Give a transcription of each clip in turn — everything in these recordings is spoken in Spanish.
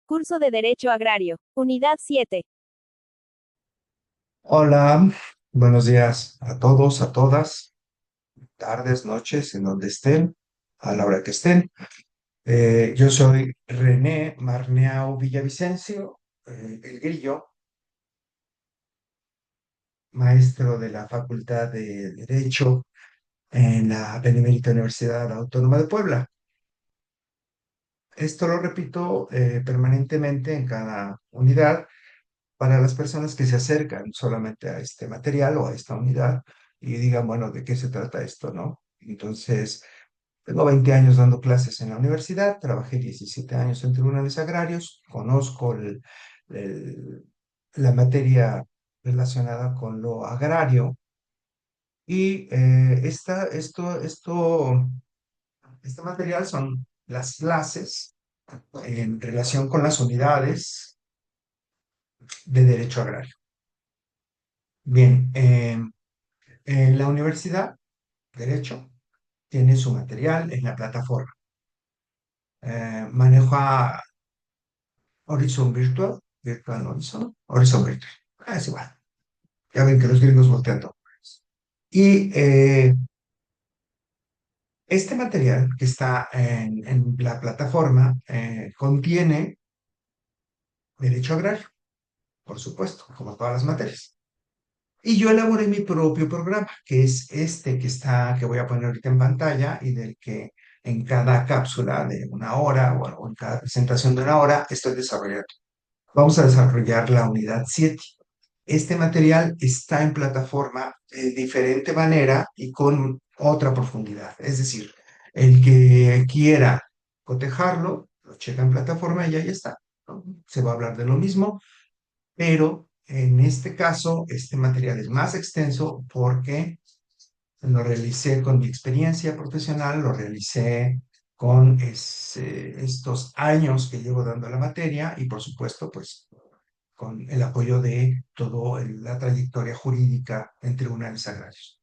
Curso de Derecho Agrario, Unidad 7. Hola, buenos días a todos, a todas, tardes, noches, en donde estén, a la hora que estén. Yo soy René Marneau Villavicencio, el Grillo, maestro de la Facultad de Derecho en la Benemérita Universidad Autónoma de Puebla. Esto lo repito permanentemente en cada unidad para las personas que se acercan solamente a este material o a esta unidad y digan, bueno, ¿de qué se trata esto, no? Entonces, tengo 20 años dando clases en la universidad, trabajé 17 años en tribunales agrarios, conozco el- la materia relacionada con lo agrario y este material son las clases en relación con las unidades de derecho agrario. Bien, en la universidad, derecho, tiene su material en la plataforma. Maneja Horizon Virtual, Virtual Horizon, Horizon Virtual. Es igual. Ya ven que los gringos voltean todo. Y este material que está en la plataforma contiene derecho agrario, por supuesto, como todas las materias. Y yo elaboré mi propio programa, que es este que voy a poner ahorita en pantalla y del que en cada cápsula de una hora o en cada presentación de una hora estoy desarrollando. Vamos a desarrollar la unidad 7. Este material está en plataforma de diferente manera y con otra profundidad. Es decir, el que quiera cotejarlo, lo checa en plataforma y ahí está, ¿no? Se va a hablar de lo mismo, pero en este caso, este material es más extenso porque lo realicé con mi experiencia profesional, lo realicé con estos años que llevo dando la materia y por supuesto, pues con el apoyo de toda la trayectoria jurídica en tribunales agrarios.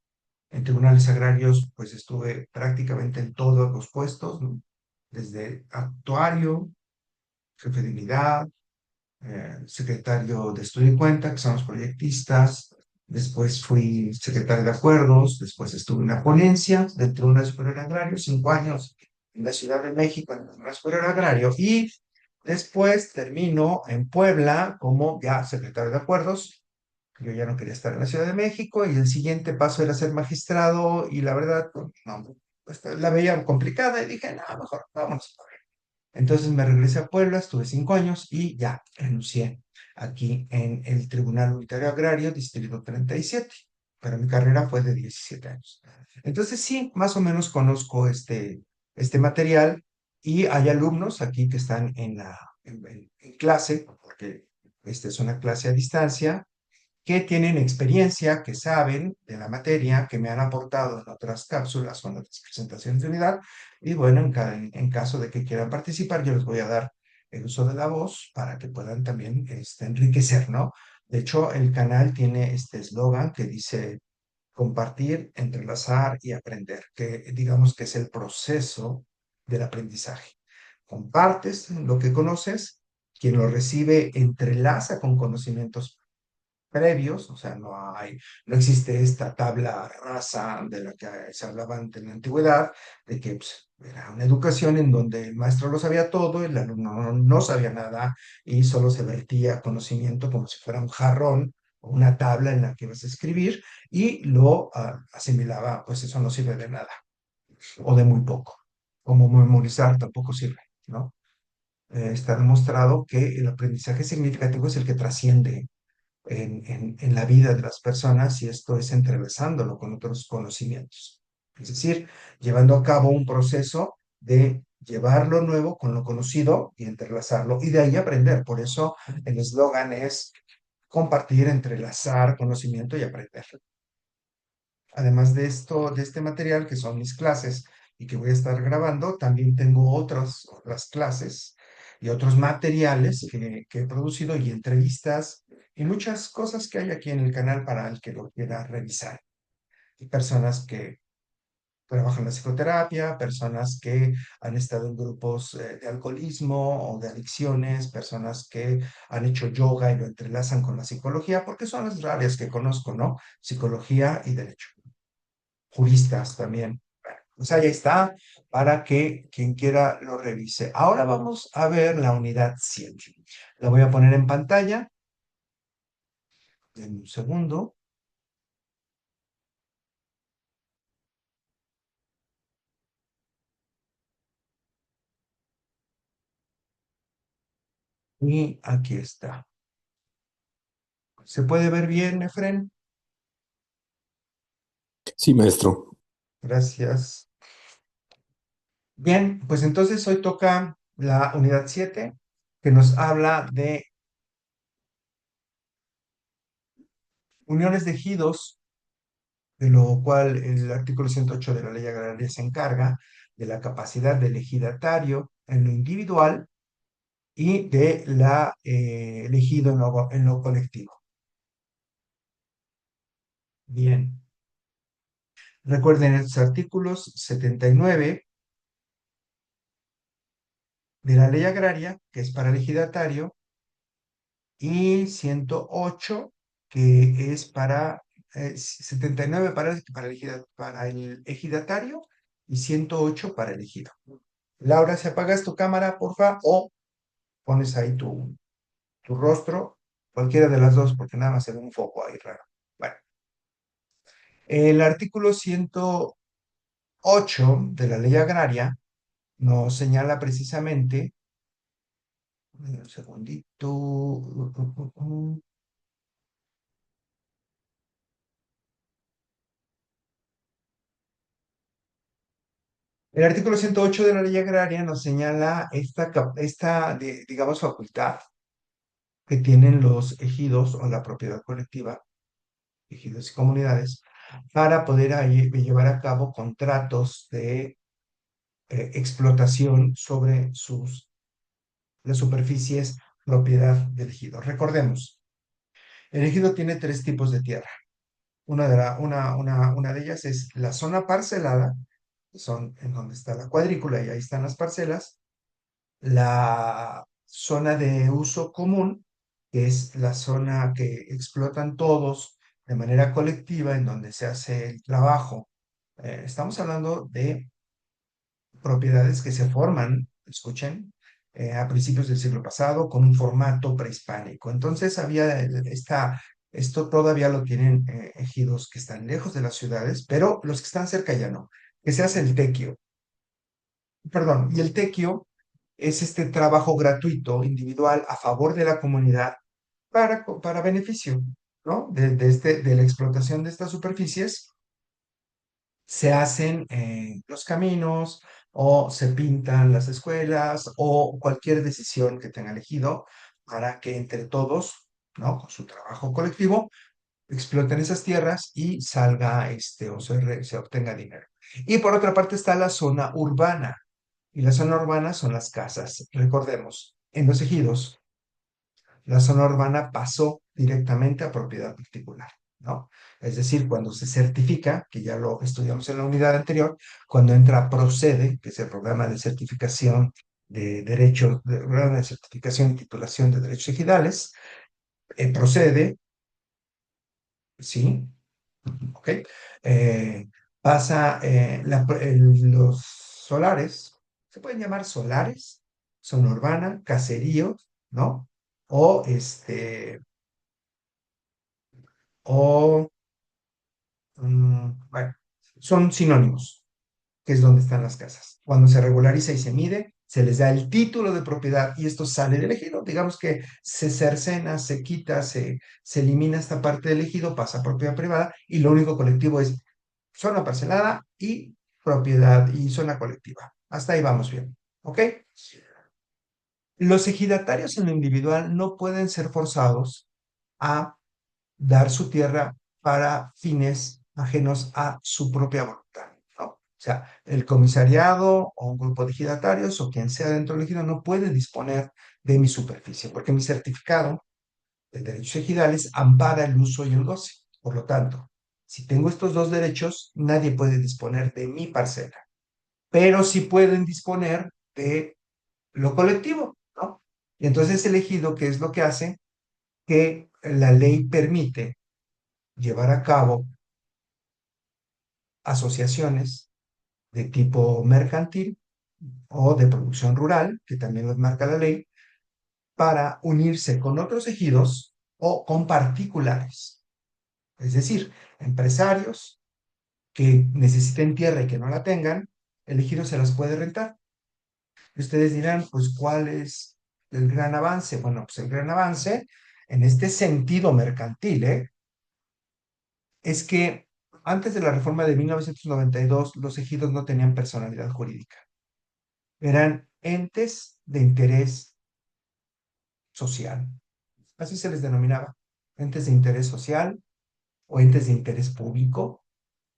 En tribunales agrarios, pues estuve prácticamente en todos los puestos, ¿no? Desde actuario, jefe de unidad, secretario de estudio y cuenta, que son los proyectistas. Después fui secretario de acuerdos, después estuve en una ponencia del Tribunal Superior Agrario, 5 años en la Ciudad de México, en el Tribunal Superior Agrario, y después termino en Puebla como ya secretario de acuerdos. Yo ya no quería estar en la Ciudad de México y el siguiente paso era ser magistrado y la verdad, no, pues, la veía complicada y dije, no, mejor vámonos. Entonces me regresé a Puebla, estuve 5 años y ya renuncié aquí en el Tribunal Unitario Agrario, Distrito 37, pero mi carrera fue de 17 años. Entonces sí, más o menos conozco este material y hay alumnos aquí que están en clase, porque esta es una clase a distancia, que tienen experiencia, que saben de la materia, que me han aportado en otras cápsulas o en otras presentaciones de unidad. Y bueno, en caso de que quieran participar, yo les voy a dar el uso de la voz para que puedan también enriquecer, ¿no? De hecho, el canal tiene este eslogan que dice compartir, entrelazar y aprender, que digamos que es el proceso del aprendizaje. Compartes lo que conoces, quien lo recibe entrelaza con conocimientos previos, o sea, no existe esta tabla rasa de la que se hablaba en la antigüedad, de que pues, era una educación en donde el maestro lo sabía todo, el alumno no sabía nada y solo se vertía conocimiento como si fuera un jarrón o una tabla en la que ibas a escribir y lo asimilaba, pues eso no sirve de nada o de muy poco. Como memorizar tampoco sirve, ¿no? Está demostrado que el aprendizaje significativo es el que trasciende en la vida de las personas y esto es entrelazándolo con otros conocimientos. Es decir, llevando a cabo un proceso de llevar lo nuevo con lo conocido y entrelazarlo y de ahí aprender. Por eso el eslogan es compartir, entrelazar conocimiento y aprender. Además de esto, de este material que son mis clases y que voy a estar grabando, también tengo otras clases y otros materiales que he producido y entrevistas y muchas cosas que hay aquí en el canal para el que lo quiera revisar. y personas que trabajan en la psicoterapia, personas que han estado en grupos de alcoholismo o de adicciones, personas que han hecho yoga y lo entrelazan con la psicología, porque son las áreas que conozco, ¿no? Psicología y derecho. Juristas también. Bueno, pues ahí está, para que quien quiera lo revise. Ahora vamos a ver la unidad 7. La voy a poner en pantalla en un segundo. Y aquí está. ¿Se puede ver bien, Efren? Sí, maestro. Gracias. Bien, pues entonces hoy toca la unidad 7 que nos habla de uniones de ejidos, de lo cual el artículo 108 de la Ley Agraria se encarga de la capacidad del ejidatario en lo individual y de la elegido en lo colectivo. Bien, recuerden estos artículos 79 de la Ley Agraria, que es para el ejidatario, y 108 que es para 79 para el ejidatario y 108 para el ejido. Laura, si apagas tu cámara, porfa, o pones ahí tu rostro, cualquiera de las dos, porque nada más se ve un foco ahí raro. Bueno, el artículo 108 de la Ley Agraria nos señala precisamente, un segundito, el artículo 108 de la Ley Agraria nos señala digamos, facultad que tienen los ejidos o la propiedad colectiva, ejidos y comunidades, para poder ahí llevar a cabo contratos de explotación sobre las superficies propiedad del ejido. Recordemos, el ejido tiene tres tipos de tierra. Una de ellas es la zona parcelada, que son en donde está la cuadrícula y ahí están las parcelas. La zona de uso común, que es la zona que explotan todos de manera colectiva, en donde se hace el trabajo. Estamos hablando de propiedades que se forman, escuchen, a principios del siglo pasado con un formato prehispánico. Entonces había esto todavía lo tienen ejidos que están lejos de las ciudades, pero los que están cerca ya no, que se hace el tequio. Perdón, y el tequio es este trabajo gratuito, individual, a favor de la comunidad para beneficio, ¿no? De la explotación de estas superficies se hacen los caminos o se pintan las escuelas o cualquier decisión que tenga elegido para que entre todos, ¿no? Con su trabajo colectivo, exploten esas tierras y salga se obtenga dinero. Y por otra parte está la zona urbana. Y la zona urbana son las casas. Recordemos, en los ejidos la zona urbana pasó directamente a propiedad particular, ¿no? Es decir, cuando se certifica, que ya lo estudiamos en la unidad anterior, cuando entra Procede, que es el programa de certificación de derechos, programa de certificación y titulación de derechos ejidales, Procede, ¿sí? ¿Ok? Eh, pasa los solares, se pueden llamar solares, zona urbana, caseríos, ¿no? O o, bueno, son sinónimos, que es donde están las casas. Cuando se regulariza y se mide, se les da el título de propiedad y esto sale del ejido. Digamos que se cercena, se quita, se elimina esta parte del ejido, pasa a propiedad privada y lo único colectivo es zona parcelada y propiedad y zona colectiva. Hasta ahí vamos bien. ¿Ok? Los ejidatarios en lo individual no pueden ser forzados a dar su tierra para fines ajenos a su propia voluntad, ¿no? O sea, el comisariado o un grupo de ejidatarios o quien sea dentro del ejido no puede disponer de mi superficie, porque mi certificado de derechos ejidales ampara el uso y el goce. Por lo tanto, Si tengo estos dos derechos, nadie puede disponer de mi parcela, pero sí pueden disponer de lo colectivo, ¿no? Y entonces el ejido, ¿qué es lo que hace? Que la ley permite llevar a cabo asociaciones de tipo mercantil o de producción rural, que también los marca la ley, para unirse con otros ejidos o con particulares. Es decir, empresarios que necesiten tierra y que no la tengan, el ejido se las puede rentar. Y ustedes dirán, pues, ¿cuál es el gran avance? Bueno, pues el gran avance en este sentido mercantil, es que antes de la reforma de 1992, los ejidos no tenían personalidad jurídica. Eran entes de interés social. Así se les denominaba. Entes de interés social o entes de interés público,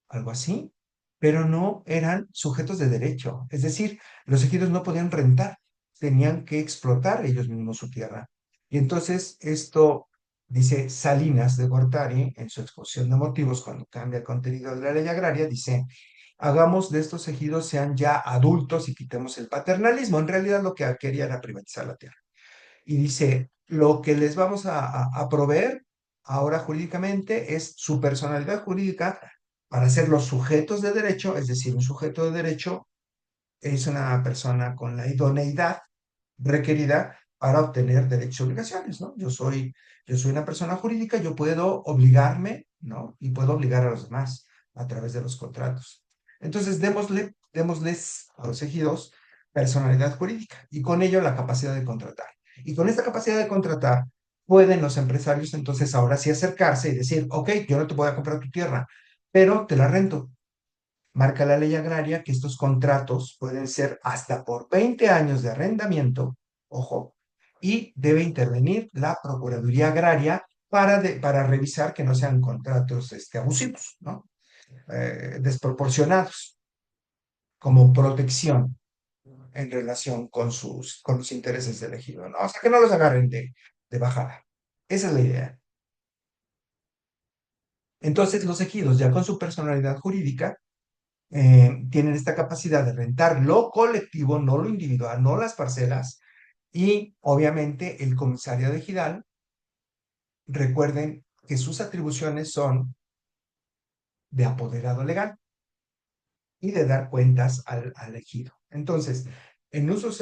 algo así, pero no eran sujetos de derecho. Es decir, los ejidos no podían rentar, tenían que explotar ellos mismos su tierra. Y entonces esto, dice Salinas de Gortari, en su exposición de motivos, cuando cambia el contenido de la ley agraria, dice, hagamos de estos ejidos sean ya adultos y quitemos el paternalismo. En realidad lo que quería era privatizar la tierra. Y dice, lo que les vamos a proveer ahora jurídicamente es su personalidad jurídica para ser los sujetos de derecho, es decir, un sujeto de derecho es una persona con la idoneidad requerida para obtener derechos y obligaciones, ¿no? Yo soy una persona jurídica, yo puedo obligarme, ¿no? Y puedo obligar a los demás a través de los contratos. Entonces, démosles a los ejidos personalidad jurídica y con ello la capacidad de contratar. Y con esta capacidad de contratar, pueden los empresarios entonces ahora sí acercarse y decir, ok, yo no te voy a comprar tu tierra, pero te la rento. Marca la ley agraria que estos contratos pueden ser hasta por 20 años de arrendamiento, ojo, y debe intervenir la Procuraduría Agraria para revisar que no sean contratos abusivos, ¿no? Desproporcionados, como protección en relación con los intereses del ejido, ¿no? O sea, que no los agarren de bajada. Esa es la idea. Entonces, los ejidos, ya con su personalidad jurídica, tienen esta capacidad de rentar lo colectivo, no lo individual, no las parcelas, y obviamente el comisario de ejidal, recuerden que sus atribuciones son de apoderado legal y de dar cuentas al ejido. Entonces, en usos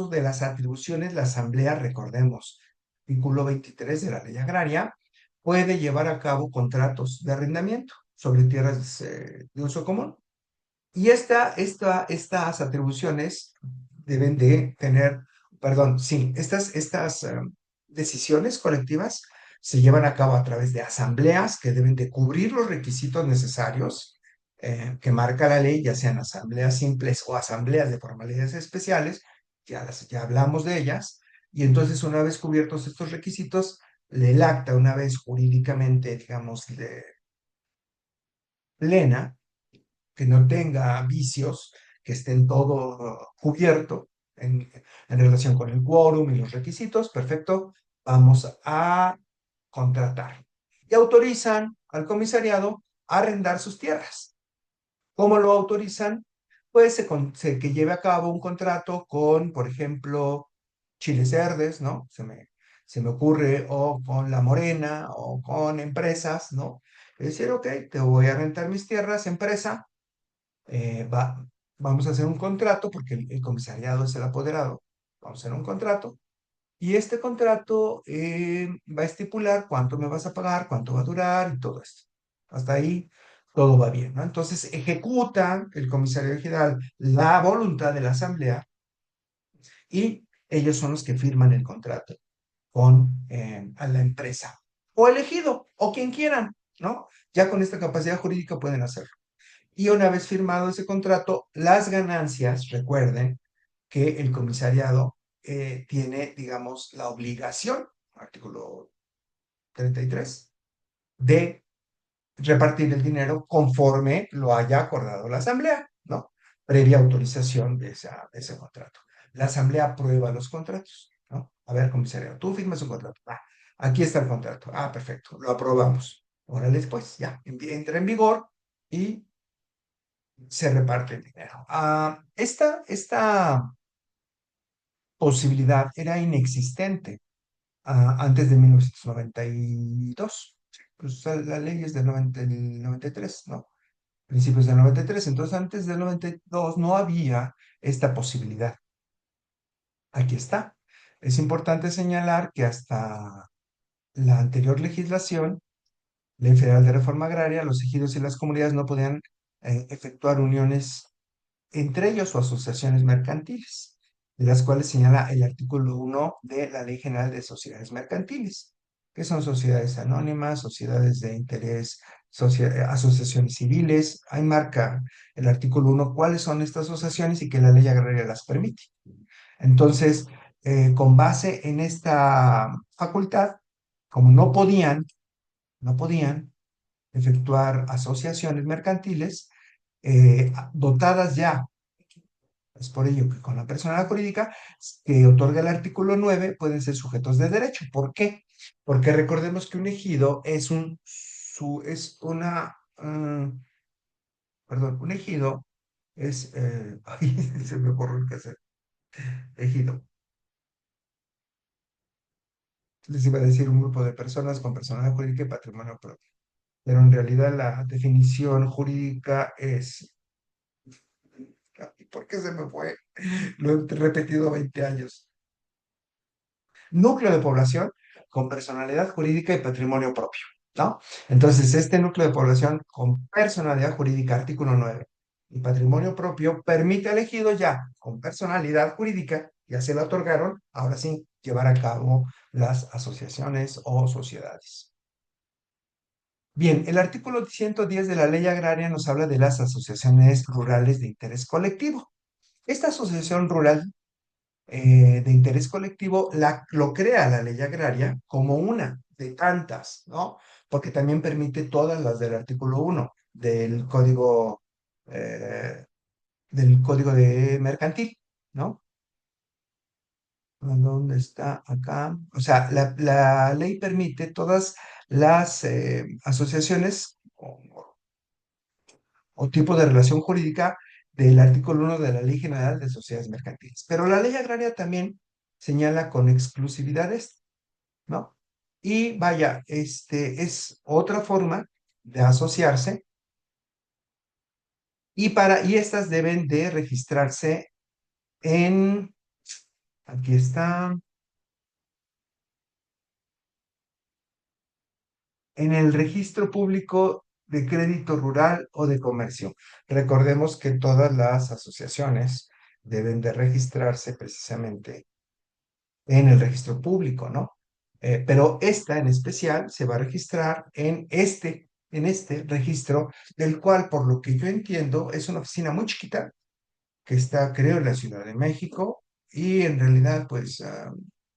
de las atribuciones, la asamblea, recordemos, artículo 23 de la ley agraria, puede llevar a cabo contratos de arrendamiento sobre tierras de uso común. Y estas atribuciones deben de tener, perdón, sí, estas decisiones colectivas se llevan a cabo a través de asambleas que deben de cubrir los requisitos necesarios que marca la ley, ya sean asambleas simples o asambleas de formalidades especiales, ya hablamos de ellas, y entonces una vez cubiertos estos requisitos, el acta, una vez jurídicamente, digamos, plena, que no tenga vicios, que estén todo cubierto en relación con el quórum y los requisitos, perfecto, vamos a contratar. Y autorizan al comisariado a arrendar sus tierras. ¿Cómo lo autorizan? Pues que lleve a cabo un contrato con, por ejemplo, Chiles Verdes, ¿no? Se me ocurre, o con La Morena, o con empresas, ¿no? Es decir, ok, te voy a rentar mis tierras, empresa, eh, va, vamos a hacer un contrato, porque el comisariado es el apoderado, vamos a hacer un contrato, y este contrato va a estipular cuánto me vas a pagar, cuánto va a durar y todo esto. Hasta ahí todo va bien, ¿no? Entonces ejecuta el comisario general la voluntad de la asamblea y ellos son los que firman el contrato con a la empresa o elegido o quien quieran, ¿no? Ya con esta capacidad jurídica pueden hacerlo. Y una vez firmado ese contrato, las ganancias, recuerden que el comisariado tiene, digamos, la obligación, artículo 33, de repartir el dinero conforme lo haya acordado la asamblea, ¿no? Previa autorización de ese contrato. La asamblea aprueba los contratos, ¿no? A ver, comisariado, tú firmas un contrato. Ah, aquí está el contrato. Ah, perfecto, lo aprobamos. Órale, después, ya, entra en vigor y se reparte el dinero. Esta posibilidad era inexistente antes de 1992. Pues la ley es del 93, ¿no? Principios del 93. Entonces, antes del 92 no había esta posibilidad. Aquí está. Es importante señalar que hasta la anterior legislación, Ley Federal de Reforma Agraria, los ejidos y las comunidades no podían efectuar uniones entre ellos o asociaciones mercantiles, de las cuales señala el artículo 1 de la Ley General de Sociedades Mercantiles, que son sociedades anónimas, sociedades de interés, asociaciones civiles. Ahí marca el artículo 1 cuáles son estas asociaciones y que la ley agraria las permite. Entonces, con base en esta facultad, como no podían efectuar asociaciones mercantiles dotadas ya. Es por ello que con la personalidad jurídica que otorga el artículo 9 pueden ser sujetos de derecho. ¿Por qué? Porque recordemos que un ejido es una, perdón, un ejido es, ay, se me ocurrió el que hacer, ejido. Les iba a decir un grupo de personas con personalidad jurídica y patrimonio propio, pero en realidad la definición jurídica es, ¿por qué se me fue? Lo he repetido 20 años. Núcleo de población con personalidad jurídica y patrimonio propio, ¿no? Entonces, este núcleo de población con personalidad jurídica, artículo 9, y patrimonio propio, permite al ejido ya con personalidad jurídica, ya se le otorgaron, ahora sí, llevar a cabo las asociaciones o sociedades. Bien, el artículo 110 de la Ley Agraria nos habla de las asociaciones rurales de interés colectivo. Esta asociación rural de interés colectivo lo crea la ley agraria como una de tantas, ¿no? Porque también permite todas las del artículo 1 eh, del código de mercantil, ¿no? ¿Dónde está acá? O sea, la ley permite todas las asociaciones o tipo de relación jurídica del artículo 1 de la Ley General de Sociedades Mercantiles. Pero la ley agraria también señala con exclusividades, ¿no? Y vaya, es otra forma de asociarse y estas deben de registrarse aquí está, en el registro público de crédito rural o de comercio. Recordemos que todas las asociaciones deben de registrarse precisamente en el registro público, ¿no? Pero esta en especial se va a registrar en este registro, del cual, por lo que yo entiendo, es una oficina muy chiquita que está, creo, en la Ciudad de México y en realidad, pues,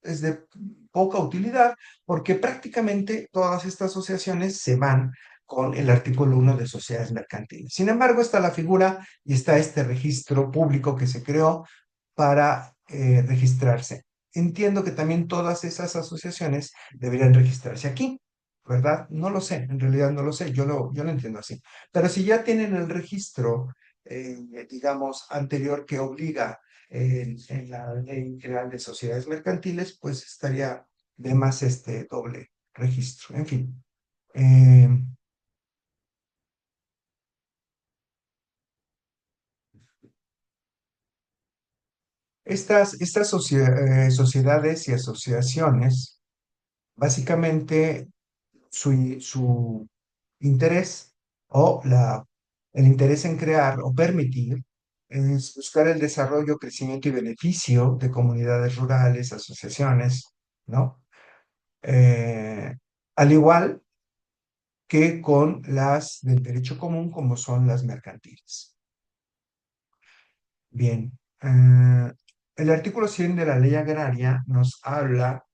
es de poca utilidad porque prácticamente todas estas asociaciones se van con el artículo 1 de sociedades mercantiles. Sin embargo, está la figura y está este registro público que se creó para registrarse. Entiendo que también todas esas asociaciones deberían registrarse aquí, ¿verdad? No lo sé, en realidad no lo sé, yo lo entiendo así. Pero si ya tienen el registro, digamos, anterior que obliga en la Ley General de Sociedades Mercantiles, pues estaría de más este doble registro. En fin, eh, estas sociedades y asociaciones, básicamente su interés o el interés en crear o permitir es buscar el desarrollo, crecimiento y beneficio de comunidades rurales, asociaciones, ¿no? Eh, Al igual que con las del derecho común, como son las mercantiles. Bien, el artículo 100 de la ley agraria nos habla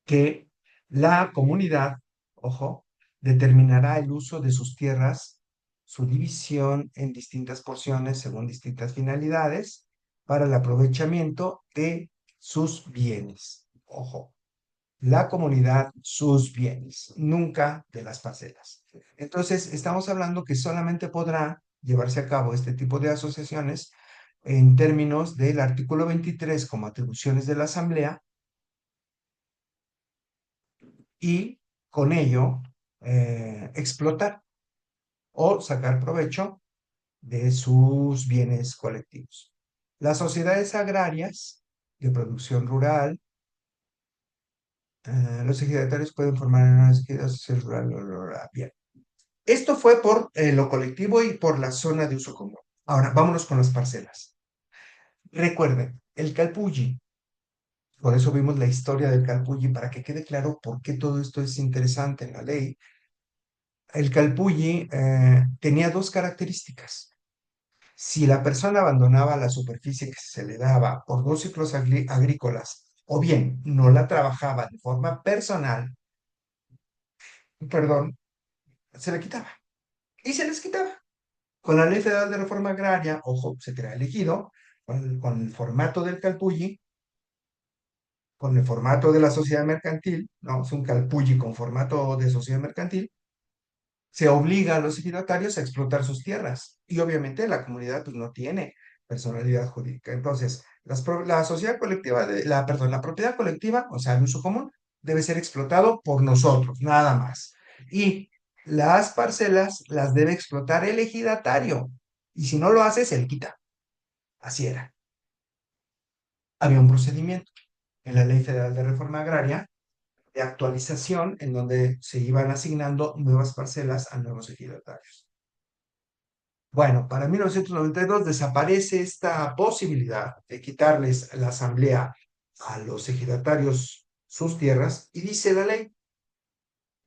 que la comunidad, ojo, determinará el uso de sus tierras, su división en distintas porciones según distintas finalidades para el aprovechamiento de sus bienes. Ojo. la comunidad sus bienes, nunca de las parcelas. Entonces, estamos hablando que solamente podrá llevarse a cabo este tipo de asociaciones en términos del artículo 23 como atribuciones de la Asamblea y con ello explotar o sacar provecho de sus bienes colectivos. Las sociedades agrarias de producción rural, los ejidatarios pueden formar una sociedad rural. Bien. Esto fue por lo colectivo y por la zona de uso común. Ahora, vámonos con las parcelas. Recuerden, el Calpulli, por eso vimos la historia del Calpulli, para que quede claro por qué todo esto es interesante en la ley. El Calpulli tenía dos características. Si la persona abandonaba la superficie que se le daba por dos ciclos agrícolas, o bien no la trabajaba de forma personal, perdón, se le quitaba. Y se les quitaba. Con la Ley Federal de Reforma Agraria, ojo, se crea el ejido, con el formato del Calpulli, con el formato de la sociedad mercantil, no, es un Calpulli con formato de sociedad mercantil, se obliga a los ejidatarios a explotar sus tierras. Y obviamente la comunidad pues, no tiene personalidad jurídica. Entonces, la sociedad colectiva, perdón, la propiedad colectiva, o sea, el uso común, debe ser explotado por nosotros, nada más. Y las parcelas las debe explotar el ejidatario. Y si no lo hace, se le quita. Así era. Había un procedimiento en la Ley Federal de Reforma Agraria de actualización en donde se iban asignando nuevas parcelas a nuevos ejidatarios. Bueno, para 1992 desaparece esta posibilidad de quitarles la asamblea a los ejidatarios sus tierras y dice la ley,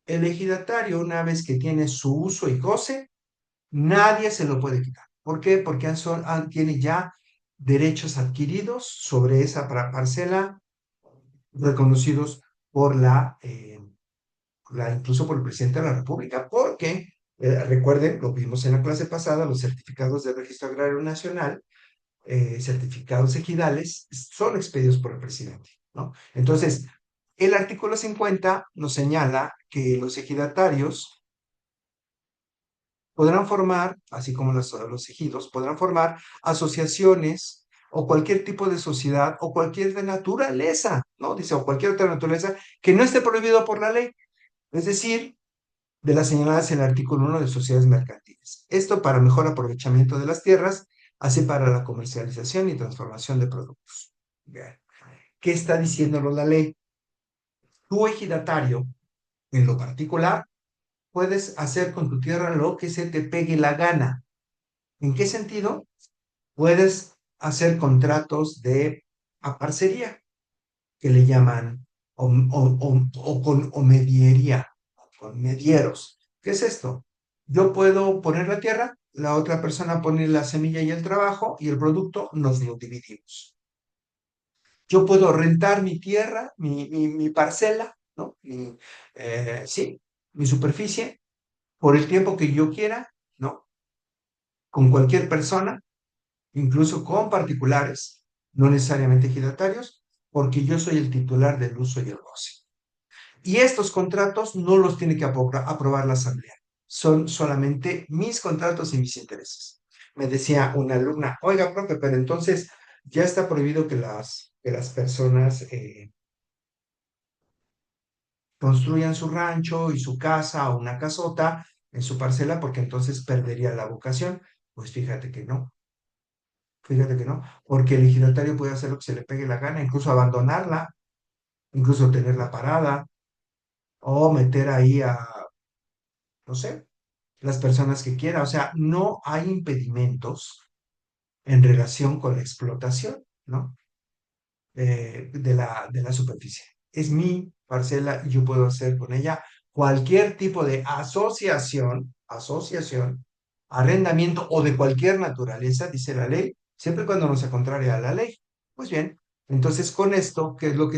el ejidatario una vez que tiene su uso y goce, nadie se lo puede quitar. ¿Por qué? Porque tiene ya derechos adquiridos sobre esa parcela reconocidos por incluso por el presidente de la República, porque recuerden, lo vimos en la clase pasada, los certificados de registro agrario nacional, certificados ejidales, son expedidos por el presidente, ¿no? Entonces, el artículo 50 nos señala que los ejidatarios podrán formar, así como los ejidos, podrán formar asociaciones o cualquier tipo de sociedad o cualquier de naturaleza, ¿no? Dice, o cualquier otra naturaleza que no esté prohibido por la ley. Es decir, de las señaladas en el artículo 1 de sociedades mercantiles. Esto para mejor aprovechamiento de las tierras, así para la comercialización y transformación de productos. Bien. ¿Qué está diciéndolo la ley? Tu ejidatario, en lo particular, puedes hacer con tu tierra lo que se te pegue la gana. ¿En qué sentido? Puedes hacer contratos de aparcería, que le llaman, o mediería, con medieros. ¿Qué es esto? Yo puedo poner la tierra, la otra persona pone la semilla y el trabajo, y el producto nos lo dividimos. Yo puedo rentar mi tierra, mi parcela, ¿no? Sí, mi superficie, por el tiempo que yo quiera, ¿no? Con cualquier persona, incluso con particulares, no necesariamente ejidatarios, porque yo soy el titular del uso y el goce. Y estos contratos no los tiene que aprobar la Asamblea. Son solamente mis contratos y mis intereses. Me decía una alumna, oiga, profe, pero entonces ya está prohibido que las personas construyan su rancho y su casa o una casota en su parcela porque entonces perdería la vocación. Pues fíjate que no, porque el ejidatario puede hacer lo que se le pegue la gana, incluso abandonarla, incluso tenerla parada o meter ahí no sé, las personas que quiera. O sea, no hay impedimentos en relación con la explotación, ¿no? De la superficie. Es mi parcela y yo puedo hacer con ella cualquier tipo de asociación, arrendamiento o de cualquier naturaleza, dice la ley, siempre y cuando no sea contraria a la ley. Pues bien, entonces con esto, ¿qué es lo qué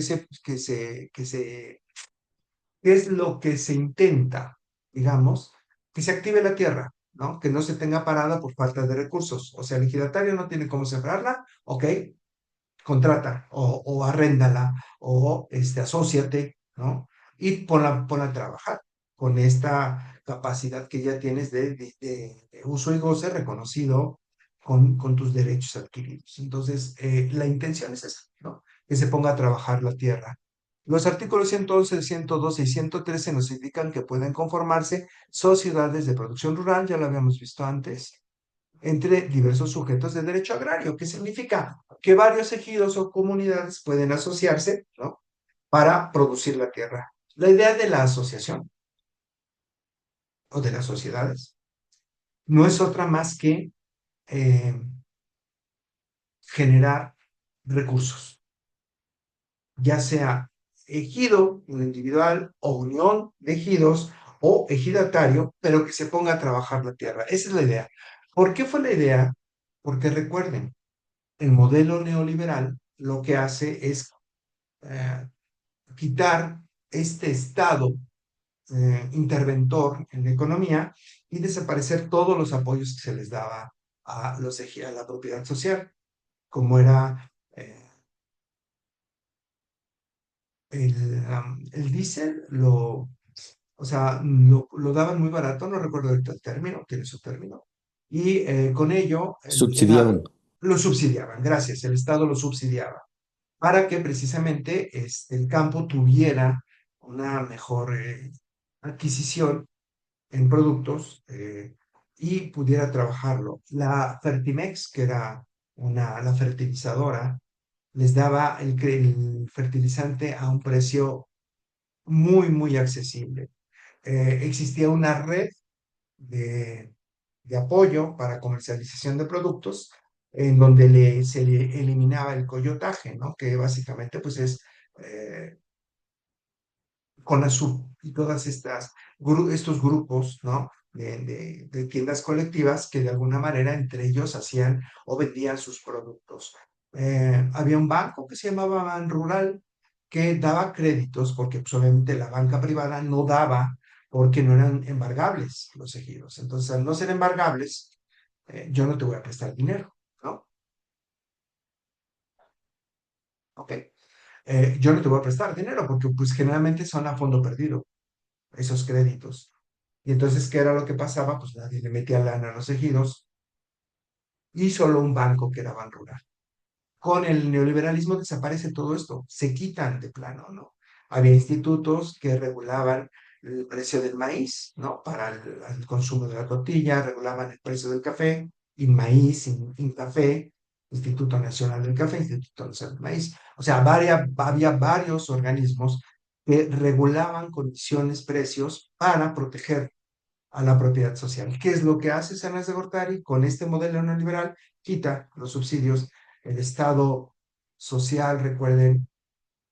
es lo que se intenta? Digamos, que se active la tierra, ¿no? Que no se tenga parada por falta de recursos. O sea, el ejidatario no tiene cómo sembrarla, ok, contrata o arréndala o asóciate ¿no? Y ponla a trabajar con esta capacidad que ya tienes de uso y goce reconocido con tus derechos adquiridos. Entonces, la intención es esa, ¿no? Que se ponga a trabajar la tierra. Los artículos 111, 112 y 113 nos indican que pueden conformarse sociedades de producción rural, ya lo habíamos visto antes, entre diversos sujetos de derecho agrario, que significa que varios ejidos o comunidades pueden asociarse, ¿no? Para producir la tierra. La idea de la asociación o de las sociedades no es otra más que eh, generar recursos, ya sea ejido individual o unión de ejidos o ejidatario, pero que se ponga a trabajar la tierra. Esa es la idea. ¿Por qué fue la idea? Porque recuerden, el modelo neoliberal lo que hace es eh, quitar este estado interventor en la economía y desaparecer todos los apoyos que se les daba a la propiedad social, como era el diésel, o sea, lo daban muy barato, no recuerdo ahorita el término, tiene su término, y con ello Subsidiaban. lo subsidiaban, gracias, el Estado lo subsidiaba, para que precisamente el campo tuviera una mejor adquisición en productos y pudiera trabajarlo. La Fertimex, que era la fertilizadora, les daba el fertilizante a un precio muy, muy accesible. Existía una red de, de apoyo para comercialización de productos en donde se le eliminaba el coyotaje, ¿no? Que básicamente pues es eh, CONASUR y todas estos grupos, ¿no? De tiendas colectivas que de alguna manera entre ellos hacían o vendían sus productos. Había un banco que se llamaba Ban Rural que daba créditos porque pues, obviamente la banca privada no daba porque no eran embargables los ejidos. Entonces, al no ser embargables, yo no te voy a prestar dinero, ¿no? Ok. Yo no te voy a prestar dinero porque pues generalmente son a fondo perdido esos créditos. Y entonces, ¿qué era lo que pasaba? Pues nadie le metía lana a los ejidos y solo un banco que era Banrural. Con el neoliberalismo desaparece todo esto, se quitan de plano, ¿no? Había institutos que regulaban el precio del maíz, ¿no? Para el consumo de la tortilla, regulaban el precio del café, maíz, café, Instituto Nacional del Café, Instituto Nacional del Maíz. O sea, había varios organismos que regulaban condiciones, precios para proteger a la propiedad social. ¿Qué es lo que hace Sanas de Gortari con este modelo neoliberal? Quita los subsidios. El Estado social, recuerden,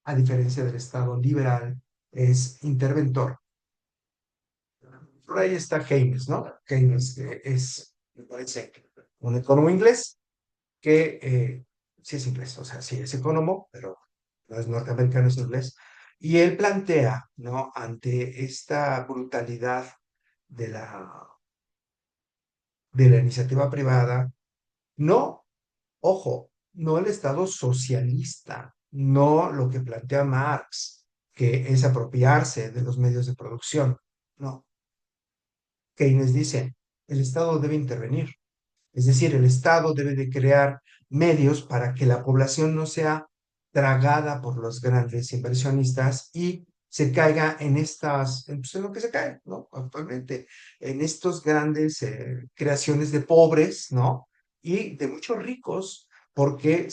a diferencia del Estado liberal, es interventor. Por ahí está Keynes, ¿no? Keynes me parece, un economo inglés que sí es inglés, o sea, sí es economo, pero no es norteamericano, es inglés. Y él plantea, ¿no? Ante esta brutalidad de la iniciativa privada, no, ojo, no el Estado socialista, no lo que plantea Marx, que es apropiarse de los medios de producción. No, Keynes dice, el Estado debe intervenir, es decir, el Estado debe de crear medios para que la población no sea tragada por los grandes inversionistas y se caiga pues en lo que se cae, ¿no? Actualmente, en estos grandes creaciones de pobres, ¿no? Y de muchos ricos, porque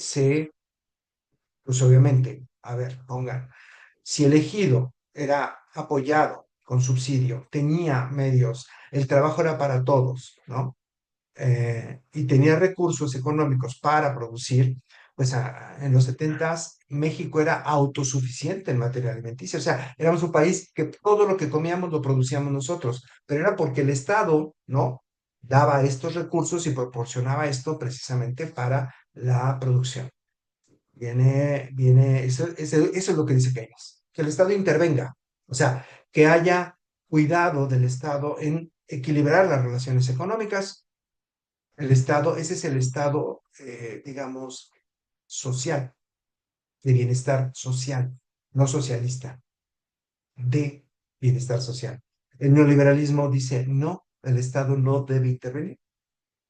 pues obviamente, a ver, pongan, si el ejido era apoyado con subsidio, tenía medios, el trabajo era para todos, ¿no? Y tenía recursos económicos para producir, pues en los 70 México era autosuficiente en materia alimenticia, o sea, éramos un país que todo lo que comíamos lo producíamos nosotros, pero era porque el Estado, ¿no? Daba estos recursos y proporcionaba esto precisamente para la producción. Eso es lo que dice Keynes, que el Estado intervenga, o sea, que haya cuidado del Estado en equilibrar las relaciones económicas. El Estado, ese es el Estado, digamos, social, de bienestar social, no socialista. de bienestar social. El neoliberalismo dice, no, el Estado no debe intervenir.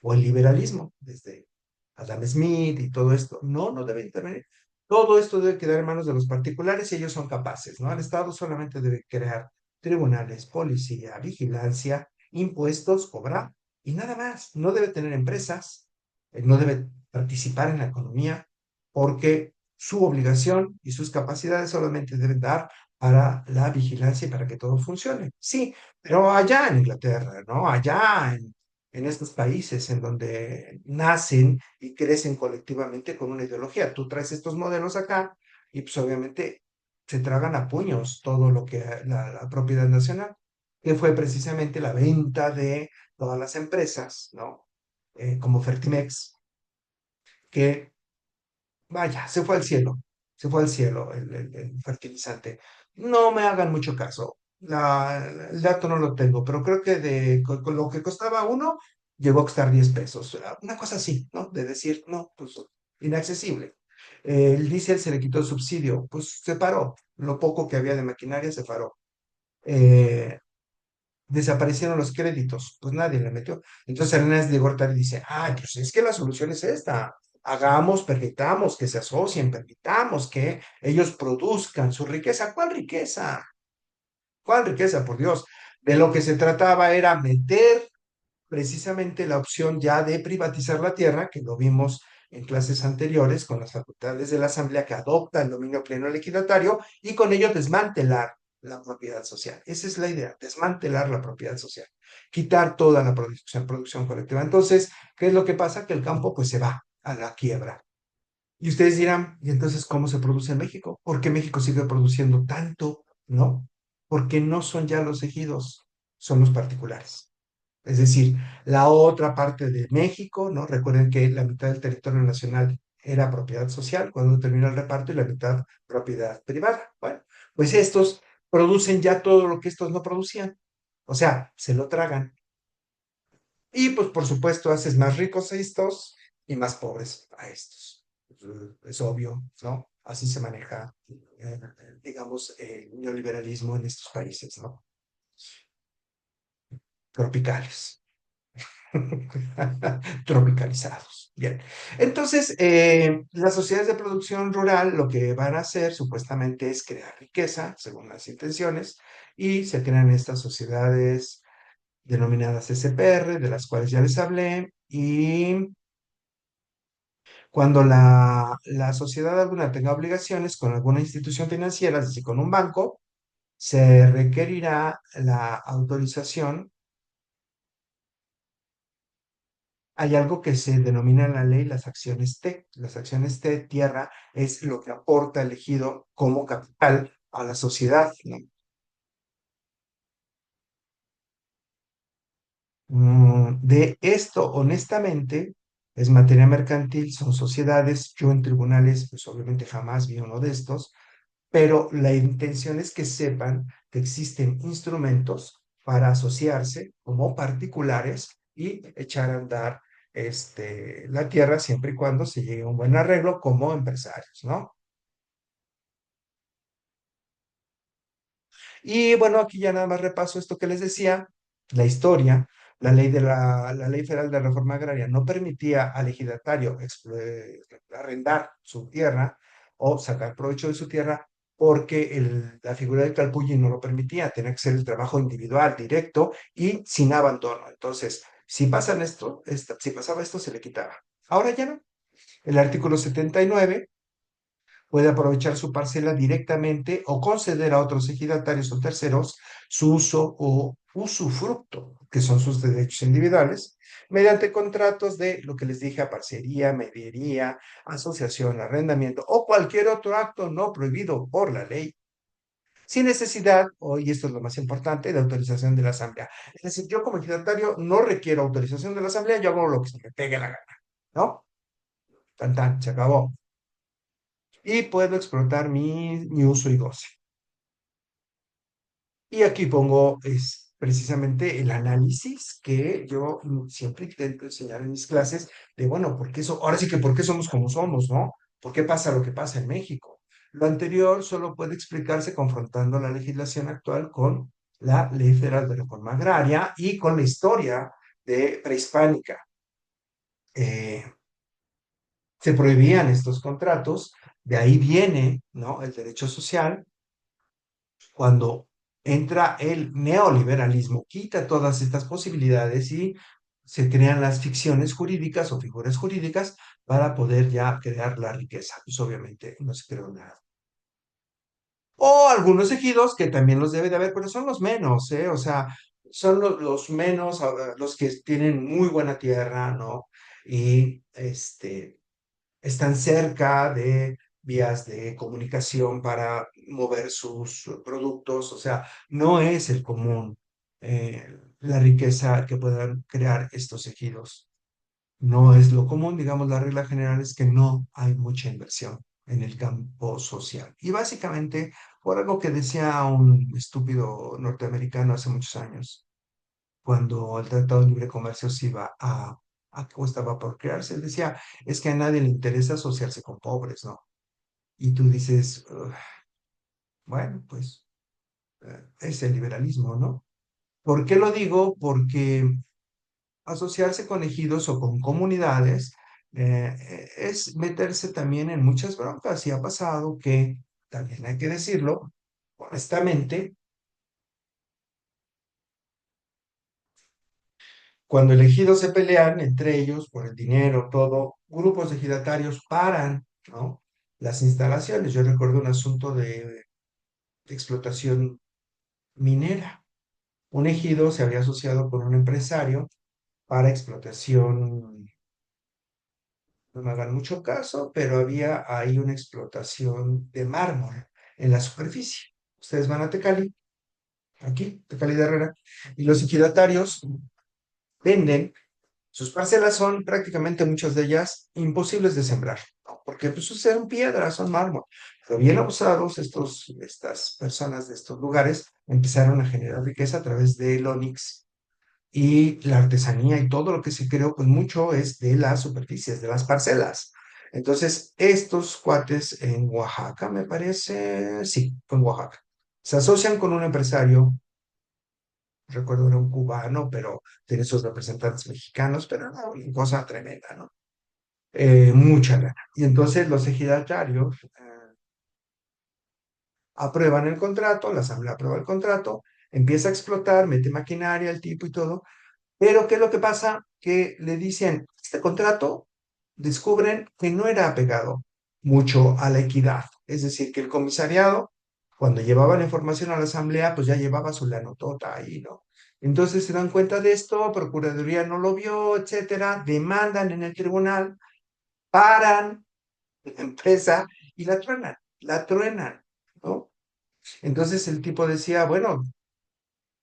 O el liberalismo, desde Adam Smith y todo esto, no, no debe intervenir. Todo esto debe quedar en manos de los particulares y ellos son capaces, ¿no? El Estado solamente debe crear tribunales, policía, vigilancia, impuestos, cobrar y nada más. No debe tener empresas, no debe participar en la economía, porque su obligación y sus capacidades solamente deben dar para la vigilancia y para que todo funcione. Sí, pero allá en Inglaterra, ¿no? Allá en estos países en donde nacen y crecen colectivamente con una ideología. Tú traes estos modelos acá y pues obviamente se tragan a puños todo lo que la propiedad nacional, que fue precisamente la venta de todas las empresas, ¿no? Como Fertimex, que vaya, se fue al cielo, se fue al cielo el fertilizante. No me hagan mucho caso, el dato no lo tengo, pero creo que con lo que costaba uno, llegó a costar 10 pesos. Una cosa así, ¿no? De decir, no, pues inaccesible. El diésel se le quitó el subsidio, pues se paró. Lo poco que había de maquinaria se paró. Eh, Desaparecieron los créditos, pues nadie le metió. Entonces Hernández de Gortari dice, ah, pues es que la solución es esta, hagamos, permitamos que se asocien, permitamos que ellos produzcan su riqueza. ¿Cuál riqueza? ¿Cuál riqueza, por Dios? De lo que se trataba era meter precisamente la opción ya de privatizar la tierra, que lo vimos en clases anteriores con las facultades de la Asamblea que adopta el dominio pleno del ejidatario y con ello desmantelar la propiedad social. Esa es la idea, desmantelar la propiedad social, quitar toda la producción colectiva. Entonces, ¿qué es lo que pasa? Que el campo pues se va a la quiebra. Y ustedes dirán, ¿y entonces cómo se produce en México? ¿Por qué México sigue produciendo tanto? ¿No? Porque no son ya los ejidos, son los particulares. Es decir, la otra parte de México, ¿no? Recuerden que la mitad del territorio nacional era propiedad social cuando terminó el reparto y la mitad propiedad privada. Bueno, pues estos producen ya todo lo que estos no producían. O sea, se lo tragan. Y pues por supuesto haces más ricos a estos y más pobres a estos. Es obvio, ¿no? Así se maneja, digamos, el neoliberalismo en estos países, ¿no? Tropicales. Tropicalizados. Bien. Entonces, las sociedades de producción rural lo que van a hacer supuestamente es crear riqueza, según las intenciones, y se crean estas sociedades denominadas SPR, de las cuales ya les hablé, y cuando la sociedad alguna tenga obligaciones con alguna institución financiera, es decir, con un banco, se requerirá la autorización. Hay algo que se denomina en la ley las acciones T. Las acciones T, tierra, es lo que aporta el ejido como capital a la sociedad, ¿no? De esto, honestamente, es materia mercantil, son sociedades. Yo en tribunales, pues obviamente jamás vi uno de estos, pero la intención es que sepan que existen instrumentos para asociarse como particulares y echar a andar la tierra siempre y cuando se llegue a un buen arreglo como empresarios, ¿no? Y bueno, aquí ya nada más repaso esto que les decía, la historia. La ley federal de reforma agraria no permitía al ejidatario arrendar su tierra o sacar provecho de su tierra porque la figura del calpulli no lo permitía, tenía que ser el trabajo individual, directo y sin abandono. Entonces, si pasaba esto, se le quitaba. Ahora ya no. El artículo 79 puede aprovechar su parcela directamente o conceder a otros ejidatarios o terceros su uso o usufructo, que son sus derechos individuales, mediante contratos de lo que les dije, a parcería, mediería, asociación, arrendamiento o cualquier otro acto no prohibido por la ley, sin necesidad, y esto es lo más importante, de autorización de la Asamblea. Es decir, yo como ejidatario no requiero autorización de la Asamblea, yo hago lo que se me pegue la gana, ¿no? Tan, tan, se acabó. Y puedo explotar mi uso y goce. Y aquí pongo precisamente el análisis que yo siempre intento enseñar en mis clases de, bueno, ¿por qué ahora sí que por qué somos como somos, ¿no? ¿Por qué pasa lo que pasa en México? Lo anterior solo puede explicarse confrontando la legislación actual con la Ley Federal de Reforma Agraria y con la historia de prehispánica. Eh, Se prohibían estos contratos, de ahí viene, ¿no?, el derecho social. Cuando entra el neoliberalismo, quita todas estas posibilidades y se crean las ficciones jurídicas o figuras jurídicas para poder ya crear la riqueza. Pues obviamente no se creó nada. O algunos ejidos que también los debe de haber, pero son los menos, ¿eh? O sea, son los menos, los que tienen muy buena tierra, ¿no? Y están cerca de vías de comunicación para mover sus productos, o sea, no es el común la riqueza que puedan crear estos ejidos. No es lo común, digamos, la regla general es que no hay mucha inversión en el campo social. Y básicamente, por algo que decía un estúpido norteamericano hace muchos años, cuando el Tratado de Libre Comercio se iba o estaba por crearse, él decía, es que a nadie le interesa asociarse con pobres, ¿no? Y tú dices, "Ugh, bueno, pues es el liberalismo, ¿no? ¿Por qué lo digo? Porque asociarse con ejidos o con comunidades es meterse también en muchas broncas y ha pasado que, también hay que decirlo, honestamente, cuando elegidos se pelean entre ellos por el dinero, todo, grupos de ejidatarios paran, ¿no?, las instalaciones. Yo recuerdo un asunto de explotación minera. Un ejido se había asociado con un empresario para explotación, no me hagan mucho caso, pero había ahí una explotación de mármol en la superficie. Ustedes van a Tecali, aquí, Tecali de Herrera, y los ejidatarios venden. Sus parcelas son prácticamente muchas de ellas imposibles de sembrar, ¿no? Porque pues son piedras, son mármol. Pero bien abusados, estas personas de estos lugares empezaron a generar riqueza a través del onix y la artesanía y todo lo que se creó, pues mucho es de las superficies, de las parcelas. Entonces, estos cuates en Oaxaca, me parece, sí, fue en Oaxaca, se asocian con un empresario, recuerdo era un cubano, pero tiene sus representantes mexicanos, pero era una cosa tremenda, ¿no? Mucha lana. Y entonces los ejidatarios aprueban el contrato, la asamblea aprueba el contrato, empieza a explotar, mete maquinaria el tipo y todo, pero ¿qué es lo que pasa? Que le dicen, este contrato, descubren que no era apegado mucho a la equidad. Es decir, que el comisariado, cuando llevaba la información a la asamblea, pues ya llevaba su lanotota ahí, ¿no? Entonces se dan cuenta de esto, Procuraduría no lo vio, etcétera, demandan en el tribunal, paran la empresa y la truenan, ¿no? Entonces el tipo decía, bueno,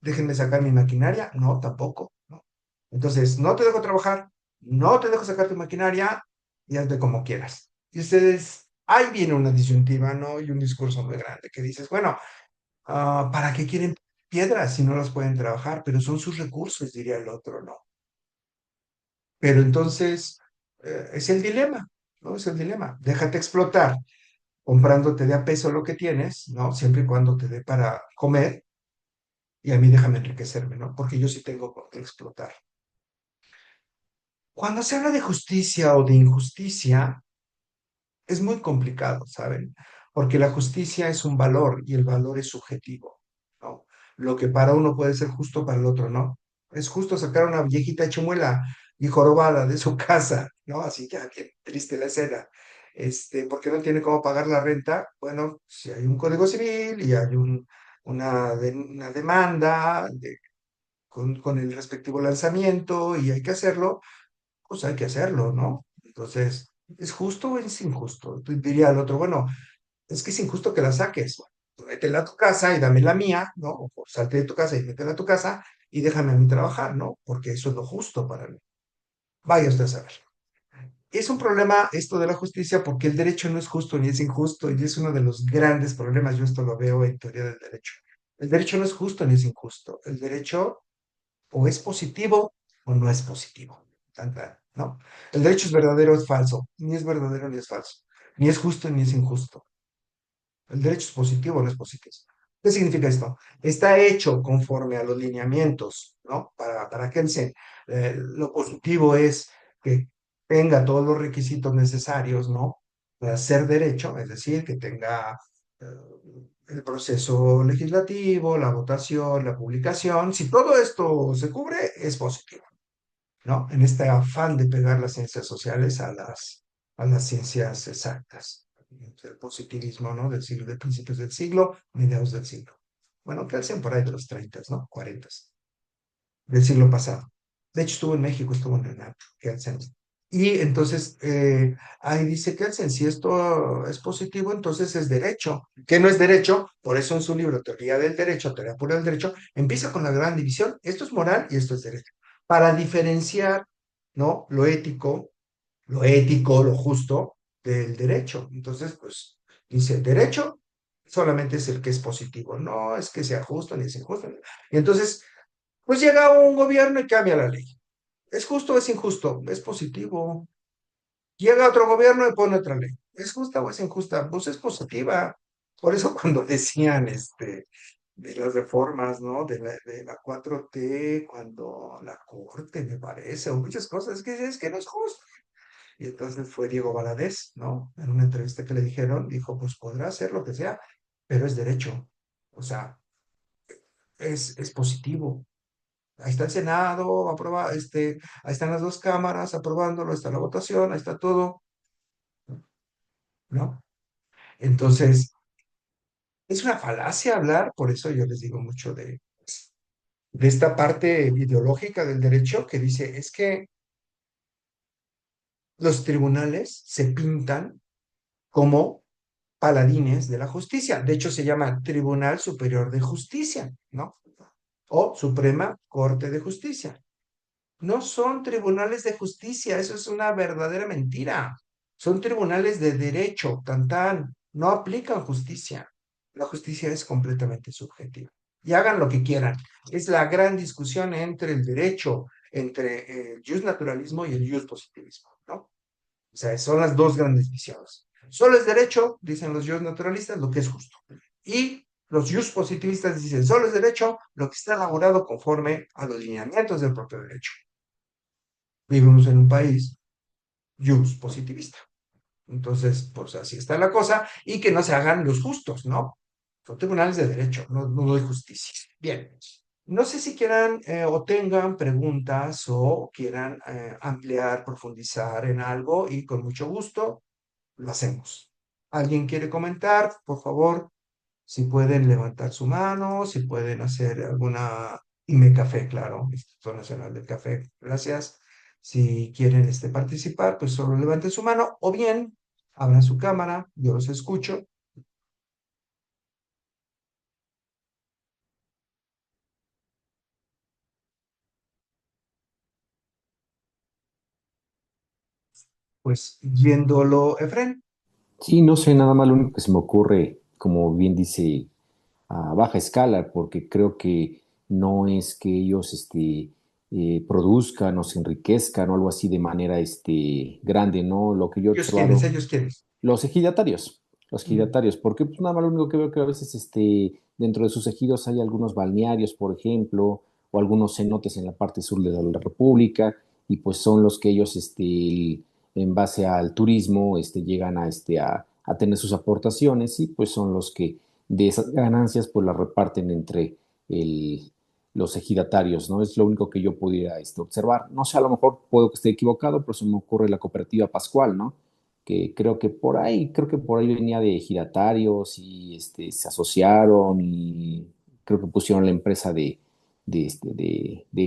déjenme sacar mi maquinaria. No, tampoco, ¿no? Entonces, no te dejo trabajar, no te dejo sacar tu maquinaria y hazte como quieras. Y ustedes, ahí viene una disyuntiva, ¿no? Y un discurso muy grande que dices, bueno, ¿para qué quieren piedras si no las pueden trabajar? Pero son sus recursos, diría el otro, ¿no? Pero entonces, es el dilema, ¿no? Es el dilema. Déjate explotar comprándote de a peso lo que tienes, ¿no? Siempre y cuando te dé para comer, y a mí déjame enriquecerme, ¿no? Porque yo sí tengo con qué explotar. Cuando se habla de justicia o de injusticia, es muy complicado, ¿saben? Porque la justicia es un valor y el valor es subjetivo, ¿no? Lo que para uno puede ser justo, para el otro no. Es justo sacar a una viejita chimuela y jorobada de su casa, ¿no? Así ya, bien triste la escena. Porque no tiene cómo pagar la renta. Bueno, si hay un código civil y hay una demanda con el respectivo lanzamiento y hay que hacerlo, pues hay que hacerlo, ¿no? Entonces, ¿es justo o es injusto? Diría el otro, bueno, es que es injusto que la saques. Bueno, métela a tu casa y dame la mía, ¿no? O salte de tu casa y métela a tu casa y déjame a mí trabajar, ¿no? Porque eso es lo justo para mí. Vaya usted a saber. Es un problema esto de la justicia porque el derecho no es justo ni es injusto y es uno de los grandes problemas. Yo esto lo veo en teoría del derecho. El derecho no es justo ni es injusto. El derecho o es positivo o no es positivo. Tan, tan, ¿no? El derecho es verdadero o es falso. Ni es verdadero ni es falso. Ni es justo ni es injusto. El derecho es positivo, no es positivo. ¿Qué significa esto? Está hecho conforme a los lineamientos, ¿no? Para Kelsen, lo positivo es que tenga todos los requisitos necesarios, ¿no? Para ser derecho, es decir, que tenga eh, el proceso legislativo, la votación, la publicación. Si todo esto se cubre, es positivo, ¿no? En este afán de pegar las ciencias sociales a las ciencias exactas. El positivismo, ¿no? Del siglo, de principios del siglo, mediados del siglo. Bueno, Kelsen por ahí de los 30, ¿no? 40 del siglo pasado. De hecho, estuvo en México, estuvo en el Kelsen. Y entonces, ahí dice Kelsen, si esto es positivo, entonces es derecho. ¿Qué no es derecho? Por eso en su libro, Teoría del Derecho, Teoría Pura del Derecho, empieza con la gran división. Esto es moral y esto es derecho. Para diferenciar, ¿no? Lo ético, lo justo del derecho. Entonces, pues, dice, derecho solamente es el que es positivo, no es que sea justo ni es injusto. Y entonces, pues llega un gobierno y cambia la ley. ¿Es justo o es injusto? Es positivo. Llega otro gobierno y pone otra ley. ¿Es justa o es injusta? Pues es positiva. Por eso cuando decían de las reformas, ¿no? De la 4T, cuando la Corte, me parece, o muchas cosas, es que no es justo. Y entonces fue Diego Valadez, ¿no? En una entrevista que le dijeron, dijo, pues podrá hacer lo que sea, pero es derecho. O sea, es positivo. Ahí está el Senado, ahí están las dos cámaras aprobándolo, ahí está la votación, ahí está todo, ¿no? Entonces, es una falacia hablar, por eso yo les digo mucho de esta parte ideológica del derecho que dice, es que los tribunales se pintan como paladines de la justicia. De hecho, se llama Tribunal Superior de Justicia, ¿no? O Suprema Corte de Justicia. No son tribunales de justicia, eso es una verdadera mentira. Son tribunales de derecho, tan tan, no aplican justicia. La justicia es completamente subjetiva. Y hagan lo que quieran. Es la gran discusión entre el derecho, entre el justnaturalismo y el justpositivismo, ¿no? O sea, son las dos grandes visiones. Solo es derecho, dicen los justnaturalistas, lo que es justo. Y los justpositivistas dicen, solo es derecho lo que está elaborado conforme a los lineamientos del propio derecho. Vivimos en un país positivista. Entonces, pues así está la cosa y que no se hagan los justos, ¿no? Son tribunales de derecho, no de justicia. Bien, no sé si quieran o tengan preguntas o quieran ampliar, profundizar en algo y con mucho gusto lo hacemos. ¿Alguien quiere comentar? Por favor, si pueden levantar su mano, si pueden hacer alguna IME Café, claro, Instituto Nacional del Café, gracias. Si quieren participar, pues solo levanten su mano o bien abran su cámara, yo los escucho. Pues yéndolo, Efren, Sí, no sé, nada más lo único que se me ocurre, como bien dice, a baja escala, porque creo que no es que ellos produzcan o se enriquezcan o algo así de manera grande, ¿no? Lo que yo he ellos quiénes, observado, ellos quiénes. los ejidatarios, porque pues, nada más lo único que veo que a veces dentro de sus ejidos hay algunos balnearios, por ejemplo, o algunos cenotes en la parte sur de la República, y pues son los que ellos, en base al turismo, llegan a tener sus aportaciones y pues son los que de esas ganancias pues las reparten entre el, los ejidatarios, ¿no? Es lo único que yo pudiera observar. No sé, a lo mejor puedo que esté equivocado, pero se me ocurre la cooperativa Pascual, ¿no? Que creo que por ahí venía de ejidatarios y se asociaron y creo que pusieron la empresa de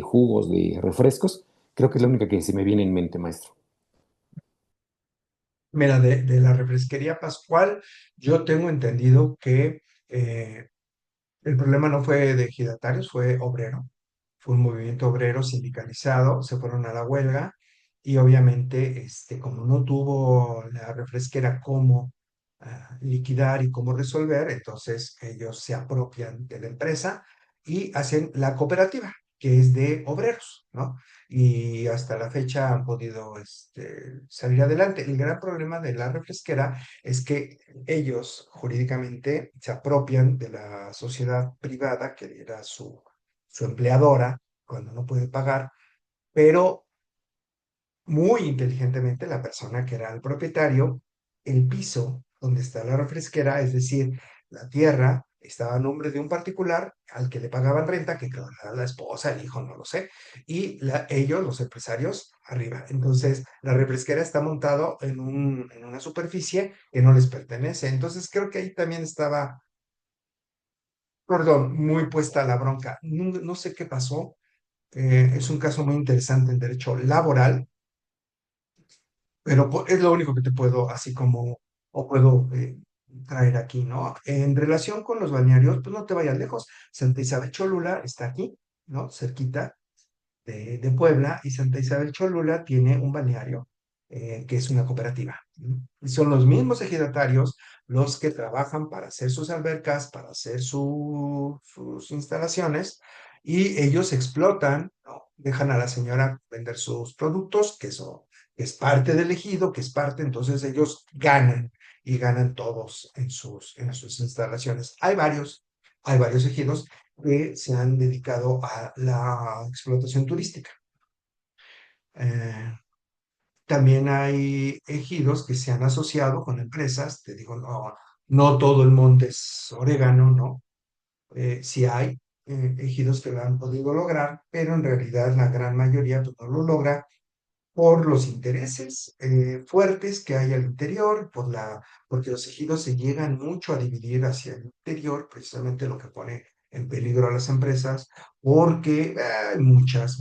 jugos, de refrescos. Creo que es la única que se me viene en mente, maestro. Mira, de la refresquería Pascual, yo tengo entendido que el problema no fue de ejidatarios, fue obrero. Fue un movimiento obrero sindicalizado, se fueron a la huelga y obviamente, como no tuvo la refresquera cómo liquidar y cómo resolver, entonces ellos se apropian de la empresa y hacen la cooperativa. que es de obreros, ¿no? Y hasta la fecha han podido salir adelante. El gran problema de la refresquera es que ellos jurídicamente se apropian de la sociedad privada, que era su empleadora, cuando no puede pagar, pero muy inteligentemente la persona que era el propietario, el piso donde está la refresquera, es decir, la tierra, estaba a nombre de un particular al que le pagaban renta, que creo que era la esposa, el hijo, no lo sé, y ellos, los empresarios, arriba. Entonces, la refresquera está montado en una superficie que no les pertenece. Entonces, creo que ahí también estaba, perdón, muy puesta la bronca. No, no sé qué pasó. Es un caso muy interesante en derecho laboral, pero es lo único que te puedo, así como, o puedo traer aquí, ¿no? En relación con los balnearios, pues no te vayas lejos. Santa Isabel Cholula está aquí, ¿no? Cerquita de Puebla, y Santa Isabel Cholula tiene un balneario que es una cooperativa, ¿no? Y son los mismos ejidatarios los que trabajan para hacer sus albercas, para hacer sus instalaciones, y ellos explotan, ¿no? Dejan a la señora vender sus productos, que eso que es parte del ejido, que es parte, entonces ellos ganan y ganan todos en sus instalaciones. Hay varios ejidos que se han dedicado a la explotación turística. Eh, También hay ejidos que se han asociado con empresas, te digo, no, no todo el monte es orégano, ¿no? Sí hay ejidos que lo han podido lograr, pero en realidad la gran mayoría pues, no lo logra por los intereses fuertes que hay al interior, porque los ejidos se llegan mucho a dividir hacia el interior, precisamente lo que pone en peligro a las empresas, porque hay muchas,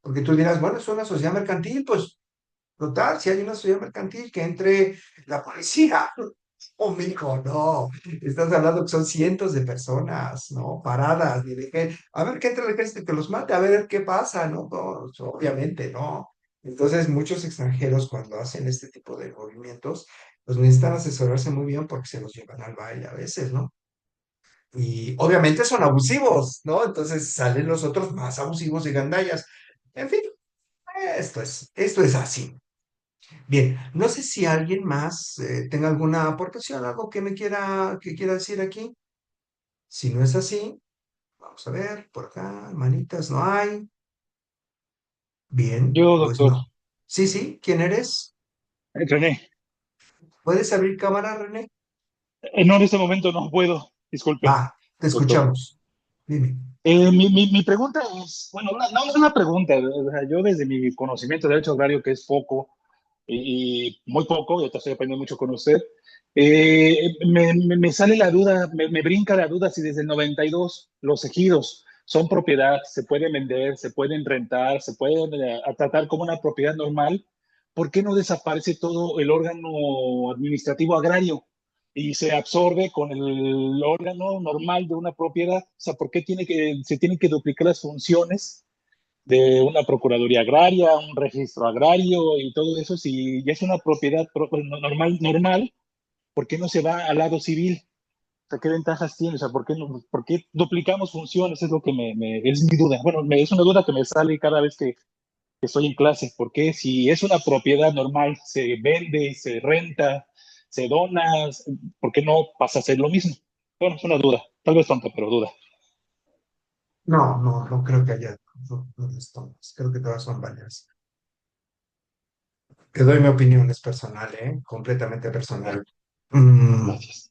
porque tú dirás, bueno, es una sociedad mercantil, pues total, si hay una sociedad mercantil que entre la policía. Oh, mijo, no. Estás hablando que son cientos de personas, ¿no? Paradas, y de que, a ver, que entre el ejército y que los mate, a ver qué pasa, ¿no? No, obviamente, no. Entonces, muchos extranjeros cuando hacen este tipo de movimientos, pues necesitan asesorarse muy bien porque se los llevan al baile a veces, ¿no? Y obviamente son abusivos, ¿no? Entonces salen los otros más abusivos y gandallas. En fin, esto es así. Bien, no sé si alguien más tenga alguna aportación, algo que quiera decir aquí. Si no es así, vamos a ver, por acá, manitas, no hay. Bien, Yo, pues doctor. no. Sí, sí, ¿quién eres? René, ¿Puedes abrir cámara, René? no, en este momento no puedo, disculpe, Va, te doctor. escuchamos. Dime. Mi pregunta es, bueno, no es una pregunta, o sea, yo desde mi conocimiento de derecho agrario, que es poco y muy poco, yo te estoy aprendiendo mucho con usted, me sale la duda, me brinca la duda si desde el 92 los ejidos son propiedad, se pueden vender, se pueden rentar, se pueden tratar como una propiedad normal. ¿Por qué no desaparece todo el órgano administrativo agrario y se absorbe con el órgano normal de una propiedad? O sea, ¿por qué se tienen que duplicar las funciones de una procuraduría agraria, un registro agrario y todo eso? Si ya es una propiedad normal, ¿por qué no se va al lado civil? O sea, ¿qué ventajas tiene? O sea, ¿por qué duplicamos funciones? Es lo que es mi duda. Bueno, es una duda que me sale cada vez que estoy en clase. ¿Por qué si es una propiedad normal, se vende, se renta, se dona? ¿Por qué no pasa a ser lo mismo? Bueno, es una duda. Tal vez tonta, pero duda. No, no, no creo que haya dudas tontas. Creo que todas son válidas. Te doy mi opinión, es personal, ¿eh? Completamente personal. Mm, Gracias.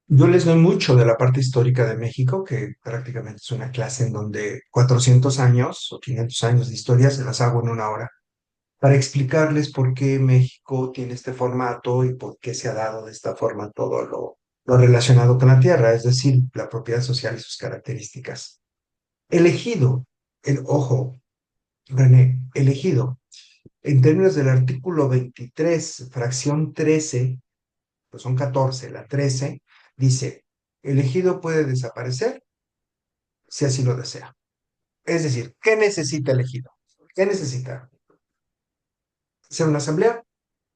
Yo les doy mucho de la parte histórica de México, que prácticamente es una clase en donde 400 años o 500 años de historia se las hago en una hora, para explicarles por qué México tiene este formato y por qué se ha dado de esta forma todo lo relacionado con la tierra, es decir, la propiedad social y sus características. Elegido, ojo, René, elegido, en términos del artículo 23, fracción 13, pues son 14, la 13, dice, el ejido puede desaparecer si así lo desea. Es decir, ¿qué necesita el ejido? ¿Qué necesita? Ser una asamblea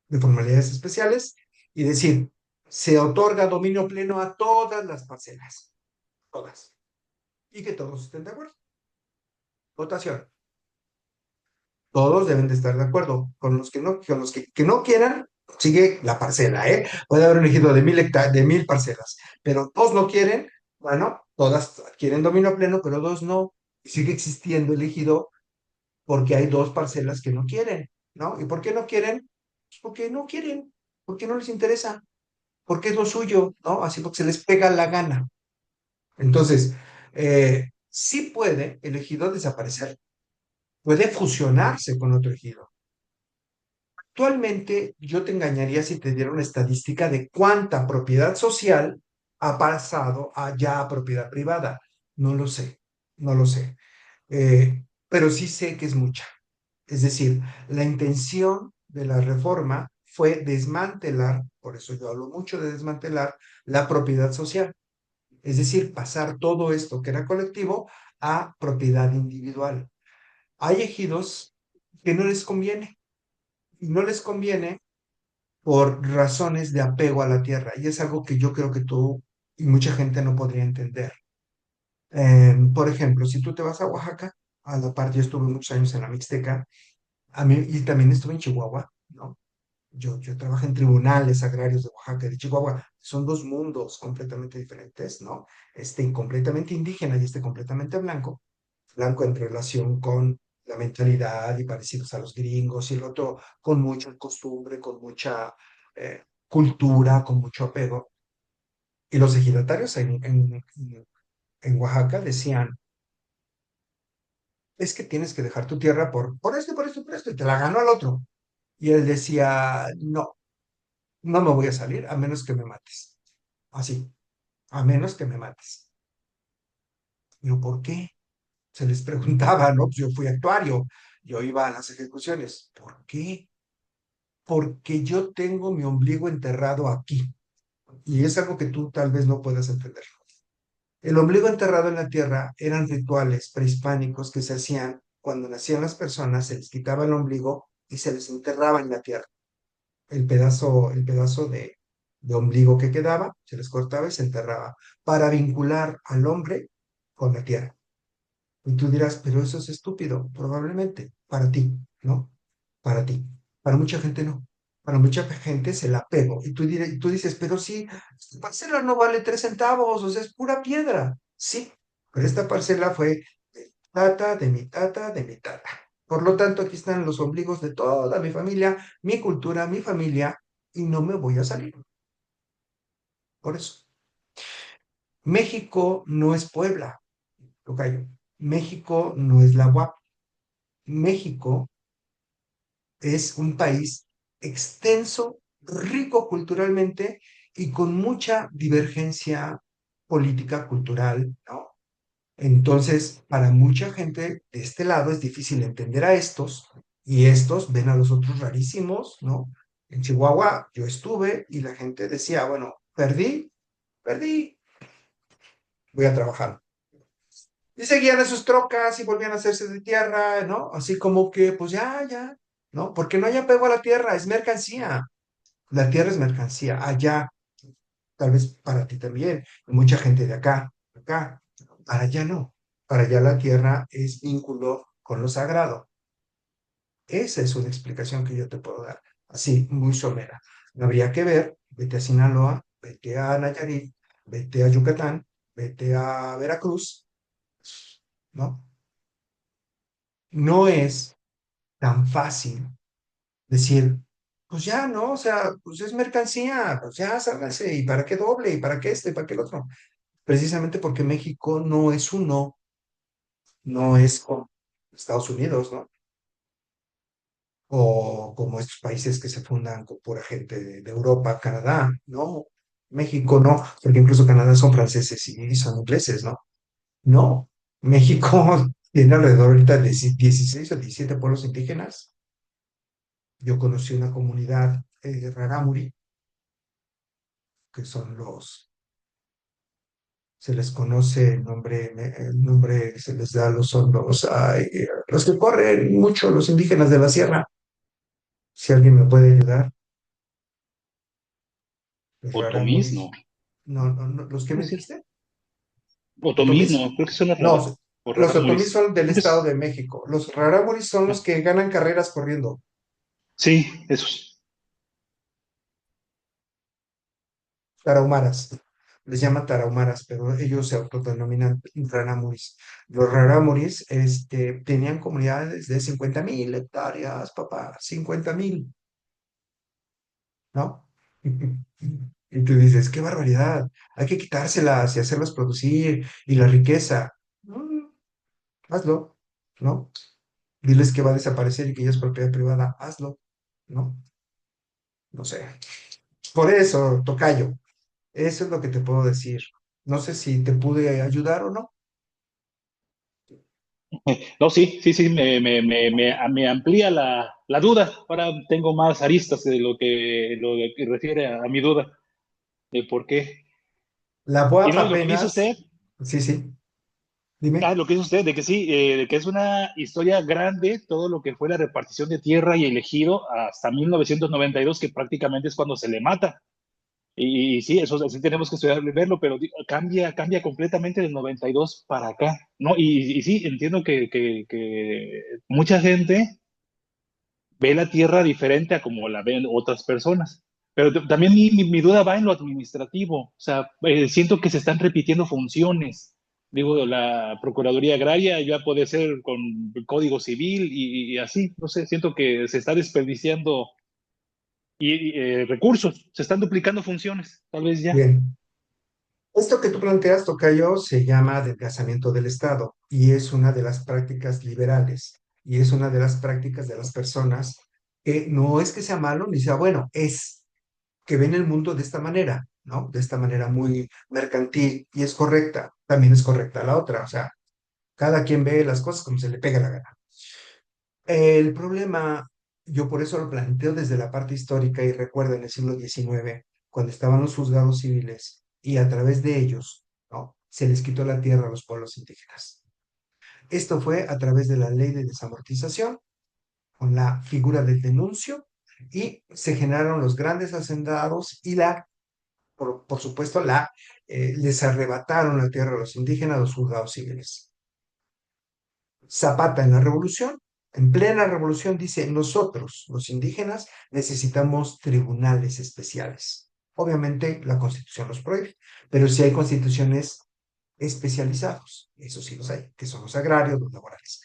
de formalidades especiales y decir, se otorga dominio pleno a todas las parcelas, todas, y que todos estén de acuerdo. Votación. Todos deben de estar de acuerdo. Con los que no quieran, sigue la parcela, ¿eh? Puede haber un ejido de 1000 parcelas, pero dos no quieren, bueno, todas quieren dominio pleno, pero dos no. Y sigue existiendo el ejido porque hay dos parcelas que no quieren, ¿no? ¿Y por qué no quieren? Pues porque no quieren, porque no les interesa, porque es lo suyo, ¿no? Así porque se les pega la gana. Entonces, sí puede el ejido desaparecer, puede fusionarse con otro ejido. Actualmente yo te engañaría si te diera una estadística de cuánta propiedad social ha pasado ya a propiedad privada. No lo sé, no lo sé. Pero sí sé que es mucha. Es decir, la intención de la reforma fue desmantelar, por eso yo hablo mucho de desmantelar la propiedad social. Es decir, pasar todo esto que era colectivo a propiedad individual. Hay ejidos que no les conviene, y no les conviene por razones de apego a la tierra, y es algo que yo creo que tú y mucha gente no podría entender. Por ejemplo, si tú te vas a Oaxaca, a la parte, yo estuve muchos años en la Mixteca, a mí, y también estuve en Chihuahua, ¿no? Yo trabajé en tribunales agrarios de Oaxaca y de Chihuahua. Son dos mundos completamente diferentes, ¿no? Este completamente indígena y este completamente blanco. Blanco en relación con la mentalidad y parecidos a los gringos, y el otro con mucha costumbre, con mucha cultura, con mucho apego. Y los ejidatarios en Oaxaca decían, es que tienes que dejar tu tierra por esto, por esto, por esto, y te la ganó al otro. Y él decía, no, no me voy a salir a menos que me mates. Así, a menos que me mates. Pero ¿por qué? Se les preguntaba, ¿no? Pues yo fui actuario, yo iba a las ejecuciones. ¿Por qué? Porque yo tengo mi ombligo enterrado aquí. Y es algo que tú tal vez no puedas entender. El ombligo enterrado en la tierra eran rituales prehispánicos que se hacían cuando nacían las personas, se les quitaba el ombligo y se les enterraba en la tierra. El pedazo de ombligo que quedaba, se les cortaba y se enterraba para vincular al hombre con la tierra. Y tú dirás, pero eso es estúpido, probablemente, para ti, ¿no? Para ti. Para mucha gente no. Para mucha gente se la pego. Y tú dices, pero sí, esta parcela no vale 3 centavos, o sea, es pura piedra. Sí, pero esta parcela fue de tata, de mi tata, de mi tata. Por lo tanto, aquí están los ombligos de toda mi familia, mi cultura, mi familia, y no me voy a salir. Por eso. México no es Puebla, tocayo. México no es la UAP. México es un país extenso, rico culturalmente y con mucha divergencia política, cultural, ¿no? Entonces, para mucha gente de este lado es difícil entender a estos, y estos ven a los otros rarísimos, ¿no? En Chihuahua yo estuve y la gente decía, bueno, perdí, voy a trabajar. Y seguían en sus trocas y volvían a hacerse de tierra, ¿no? Así como que, pues ya, ¿no? Porque no hay apego a la tierra, es mercancía. La tierra es mercancía. Allá, tal vez para ti también, mucha gente de acá, para allá no. Para allá la tierra es vínculo con lo sagrado. Esa es una explicación que yo te puedo dar, así, muy somera. Habría que ver, vete a Sinaloa, vete a Nayarit, vete a Yucatán, vete a Veracruz, ¿no? No es tan fácil decir, pues ya, ¿no? O sea, pues es mercancía, pues ya, sálganse, ¿y para qué doble? ¿Y para qué este? ¿Y para qué el otro? Precisamente porque México no es uno, no es como Estados Unidos, ¿no? O como estos países que se fundan con pura gente de Europa, Canadá, ¿no? México no, porque incluso Canadá son franceses y son ingleses, ¿no? No, México tiene alrededor ahorita de 16 o 17 pueblos indígenas. Yo conocí una comunidad rarámuri, que son se les conoce el nombre que se les da a son los que corren mucho, los indígenas de la sierra. Si alguien me puede ayudar. Los Otomís, rarámuris. no. No, no, no, ¿los que me Puede ser. dijiste? Otomís, ¿Otomís? no. Creo que son No, los los otomís rarámuris. son del Creo que Estado de México. Los rarámuris son los que ganan carreras corriendo. sí, esos. Tarahumaras. Les llaman tarahumaras, pero ellos se autodenominan rarámuris. Los rarámuris tenían comunidades de 50,000 hectáreas, papá, 50,000, ¿no? Y tú dices, qué barbaridad, hay que quitárselas y hacerlas producir y la riqueza. Hazlo, ¿no? Diles que va a desaparecer y que ya es propiedad privada, hazlo, ¿no? No sé. Por eso, tocayo, eso es lo que te puedo decir. No sé si te pude ayudar o no. No, sí, sí, sí, me amplía la duda. Ahora tengo más aristas de lo que refiere a mi duda de por qué. La Y BOAP no, y lo que dice usted, apenas, sí, sí, dime. lo que dice usted, de que sí, de que es una historia grande, todo lo que fue la repartición de tierra y el ejido hasta 1992, que prácticamente es cuando se le mata. Y sí, eso sí tenemos que estudiar y verlo, pero cambia completamente del 92 para acá, ¿no? Y sí, entiendo que mucha gente ve la tierra diferente a como la ven otras personas. Pero también mi duda va en lo administrativo. O sea, siento que se están repitiendo funciones. Digo, la Procuraduría Agraria ya puede ser con el Código Civil y así. No sé, siento que se está desperdiciando recursos, se están duplicando funciones, tal vez ya. Bien. Esto que tú planteas, tocayo, se llama adelgazamiento del Estado y es una de las prácticas liberales y es una de las prácticas de las personas que no es que sea malo ni sea bueno, es que ven el mundo de esta manera, ¿no? De esta manera muy mercantil y es correcta, también es correcta la otra, o sea, cada quien ve las cosas como se le pega la gana. El problema, yo por eso lo planteo desde la parte histórica y recuerdo en el siglo XIX, cuando estaban los juzgados civiles y a través de ellos, ¿no? Se les quitó la tierra a los pueblos indígenas. Esto fue a través de la ley de desamortización, con la figura del denuncio, y se generaron los grandes hacendados y por supuesto, les arrebataron la tierra a los indígenas, a los juzgados civiles. Zapata en la revolución, en plena revolución, dice, nosotros, los indígenas, necesitamos tribunales especiales. Obviamente la constitución los prohíbe, pero sí hay constituciones especializados, eso sí los hay, que son los agrarios, los laborales.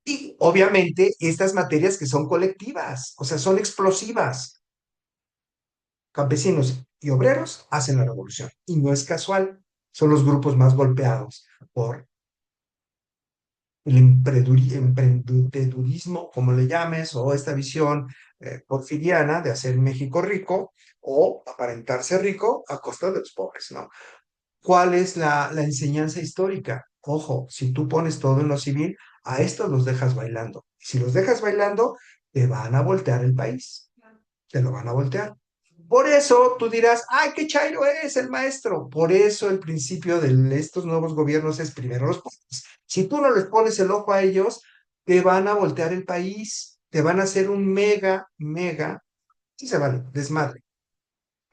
Y obviamente estas materias que son colectivas, o sea, son explosivas. Campesinos y obreros hacen la revolución. Y no es casual, son los grupos más golpeados por el emprendedurismo, como le llames, o esta visión porfiriana de hacer México rico o aparentarse rico a costa de los pobres, ¿no? ¿Cuál es la enseñanza histórica? Ojo, si tú pones todo en lo civil, a estos los dejas bailando. Si los dejas bailando, te van a voltear el país, te lo van a voltear. Por eso tú dirás, ay, qué chairo es el maestro. Por eso el principio de estos nuevos gobiernos es primero los pobres. Si tú no les pones el ojo a ellos, te van a voltear el país, te van a hacer un mega, sí se vale, desmadre,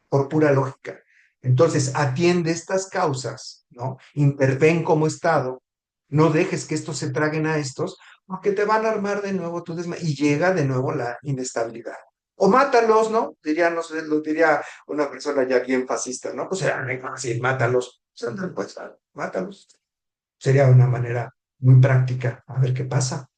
por pura lógica. Entonces, atiende estas causas, ¿no? Interven como Estado, no dejes que estos se traguen a estos, porque te van a armar de nuevo tu desmadre y llega de nuevo la inestabilidad. O mátalos, ¿no? Diría, no sé, lo diría una persona ya bien fascista, ¿no? Pues era muy fácil, mátalos. Pues, mátalos. Sería una manera muy práctica, a ver qué pasa.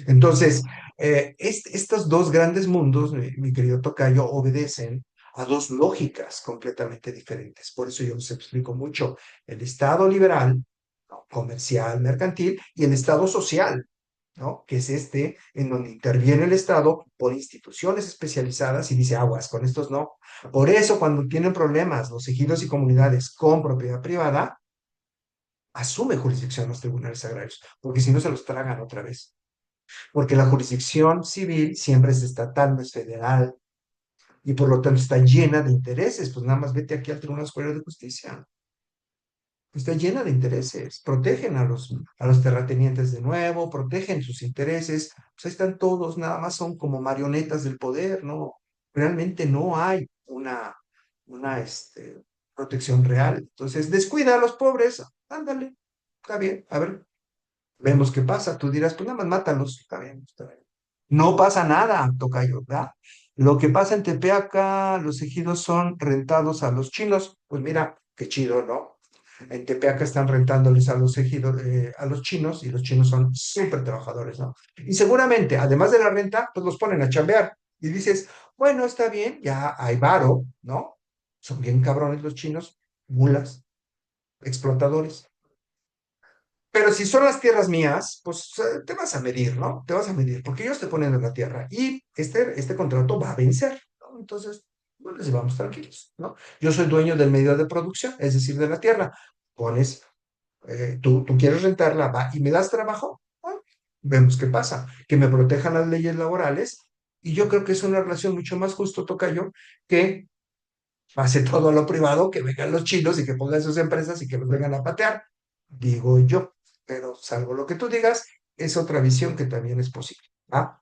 Entonces, estos dos grandes mundos, mi querido tocayo, obedecen a dos lógicas completamente diferentes. Por eso yo les explico mucho el Estado liberal, ¿no? Comercial, mercantil, y el Estado social, ¿no? Que es este en donde interviene el Estado por instituciones especializadas y dice aguas, con estos no. Por eso cuando tienen problemas los ejidos y comunidades con propiedad privada, asume jurisdicción los tribunales agrarios, porque si no se los tragan otra vez, porque la jurisdicción civil siempre es estatal, no es federal, y por lo tanto está llena de intereses. Pues nada más vete aquí al Tribunal Superior de Justicia. Está llena de intereses. Protegen a los terratenientes de nuevo, protegen sus intereses. Pues ahí están todos, nada más son como marionetas del poder, ¿no? Realmente no hay una protección real. Entonces, descuida a los pobres, ándale, está bien, a ver, vemos qué pasa. Tú dirás, pues nada más mátalos, está bien, está bien. No pasa nada, tocayo, ¿verdad? Lo que pasa en Tepeaca, los ejidos son rentados a los chinos. Pues mira, qué chido, ¿no? En Tepeaca están rentándoles a los ejidos, a los chinos, y los chinos son súper trabajadores, ¿no? Y seguramente, además de la renta, pues los ponen a chambear. Y dices, bueno, está bien, ya hay varo, ¿no? Son bien cabrones los chinos, mulas, explotadores. Pero si son las tierras mías, pues te vas a medir, ¿no? Te vas a medir, porque ellos te ponen en la tierra y este contrato va a vencer, ¿no? Entonces, bueno, les vamos tranquilos, ¿no? Yo soy dueño del medio de producción, es decir, de la tierra. Pones, tú quieres rentarla, va, y me das trabajo, ah, vemos qué pasa, que me protejan las leyes laborales, y yo creo que es una relación mucho más justo, tocayo, que pase todo a lo privado, que vengan los chinos y que pongan sus empresas y que los vengan a patear, digo yo. Pero salvo lo que tú digas, es otra visión que también es posible. ¿Ah?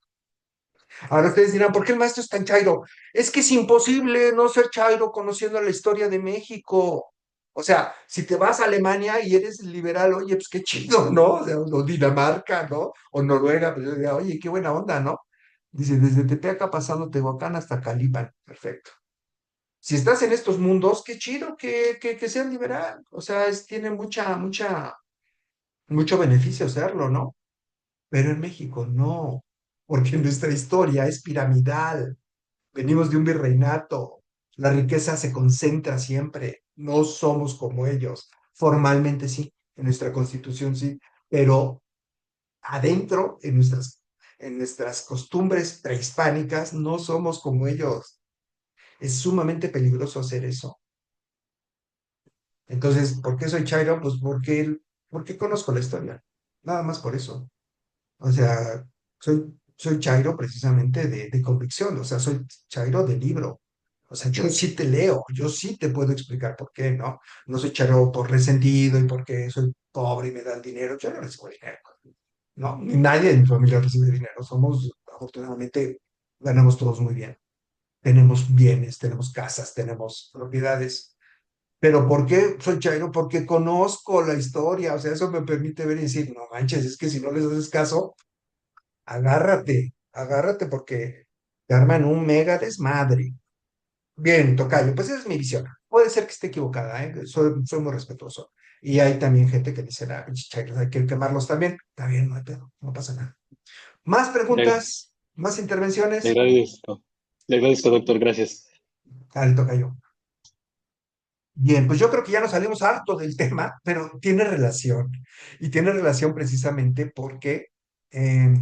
Ahora ustedes dirán, ¿por qué el maestro es tan chairo? Es que es imposible no ser chairo conociendo la historia de México. O sea, si te vas a Alemania y eres liberal, oye, pues qué chido, ¿no? O Dinamarca, ¿no? O Noruega, pues yo diría, oye, qué buena onda, ¿no? Dice, desde Tepeaca pasando Tehuacán hasta Calipan. Perfecto. Si estás en estos mundos, qué chido que seas liberal. O sea, tiene mucho beneficio serlo, ¿no? Pero en México no, porque nuestra historia es piramidal. Venimos de un virreinato. La riqueza se concentra siempre. No somos como ellos. Formalmente sí, en nuestra constitución sí, pero adentro, en nuestras costumbres prehispánicas, no somos como ellos. Es sumamente peligroso hacer eso. Entonces, ¿por qué soy chairo? Pues porque conozco la historia. Nada más por eso. O sea, soy chairo precisamente de convicción. O sea, soy chairo de libro. O sea, yo sí te leo, yo sí te puedo explicar por qué, ¿no? No soy chairo por resentido y porque soy pobre y me dan dinero. Yo no recibo dinero, ¿no? Ni nadie de mi familia recibe dinero. Afortunadamente, ganamos todos muy bien. Tenemos bienes, tenemos casas, tenemos propiedades. Pero ¿por qué soy chairo? Porque conozco la historia, o sea, eso me permite ver y decir, no manches, es que si no les haces caso, agárrate, agárrate porque te arman un mega desmadre. Bien, tocayo, pues esa es mi visión. Puede ser que esté equivocada, ¿eh? Soy muy respetuoso. Y hay también gente que dice, ah, pinches chairos, hay que quemarlos también. Está bien, no hay pedo, no pasa nada. ¿Más Le, preguntas? ¿Más le intervenciones? agradezco. Le agradezco, doctor. Gracias. Dale, tocayo. Bien, pues yo creo que ya nos salimos harto del tema, pero tiene relación. Y tiene relación precisamente porque eh,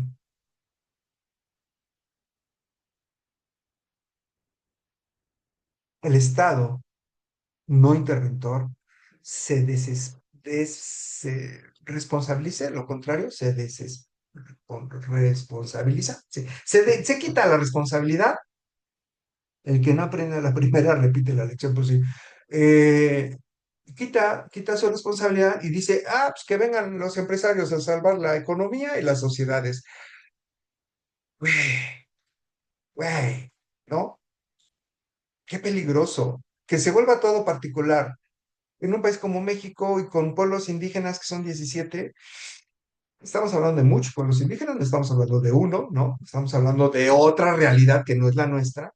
el Estado no interventor se responsabiliza, lo contrario, responsabiliza. Se quita la responsabilidad. El que no aprende a la primera repite la lección, pues sí. Eh, quita su responsabilidad y dice, ah, pues que vengan los empresarios a salvar la economía y las sociedades. Güey, güey, ¿no? Qué peligroso. Que se vuelva todo particular. En un país como México y con pueblos indígenas que son 17, estamos hablando de muchos pueblos indígenas, no estamos hablando de uno, ¿no? Estamos hablando de otra realidad que no es la nuestra.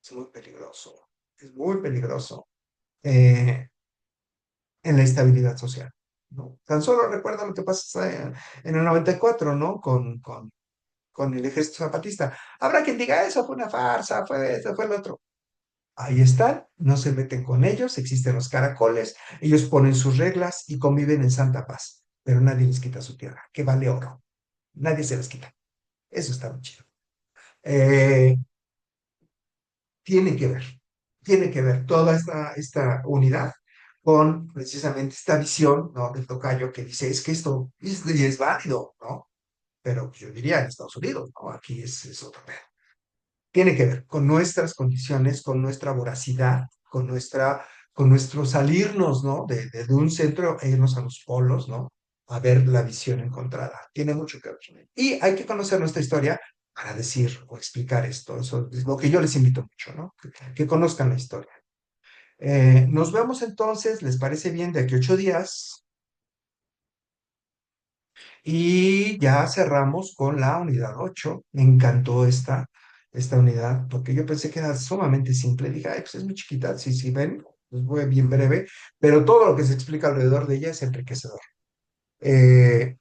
Es muy peligroso, es muy peligroso. Eh, en la estabilidad social, ¿no? Tan solo recuerda lo que pasó en el 94, ¿no? Con el ejército zapatista. Habrá quien diga, eso fue una farsa, eso fue el otro. Ahí están, no se meten con ellos, existen los caracoles, ellos ponen sus reglas y conviven en santa paz, pero nadie les quita su tierra, que vale oro. Nadie se las quita. Eso está muy chido. Eh, tiene que ver, tiene que ver toda esta unidad con precisamente esta visión, ¿no? Del tocayo que dice, es que esto es válido, ¿no? Pero yo diría en Estados Unidos, ¿no? Aquí es otro pedo. Tiene que ver con nuestras condiciones, con nuestra voracidad, con nuestro salirnos, ¿no? De un centro e irnos a los polos, ¿no? A ver la visión encontrada. Tiene mucho que ver. Y hay que conocer nuestra historia para decir o explicar esto. Eso es lo que yo les invito mucho, ¿no? Que conozcan la historia. Nos vemos entonces, ¿les parece bien? De aquí a 8 días. Y ya cerramos con la unidad 8. Me encantó esta unidad, porque yo pensé que era sumamente simple. Dije, ay, pues es muy chiquita, sí, sí, ven, pues voy bien breve, pero todo lo que se explica alrededor de ella es enriquecedor. Eh,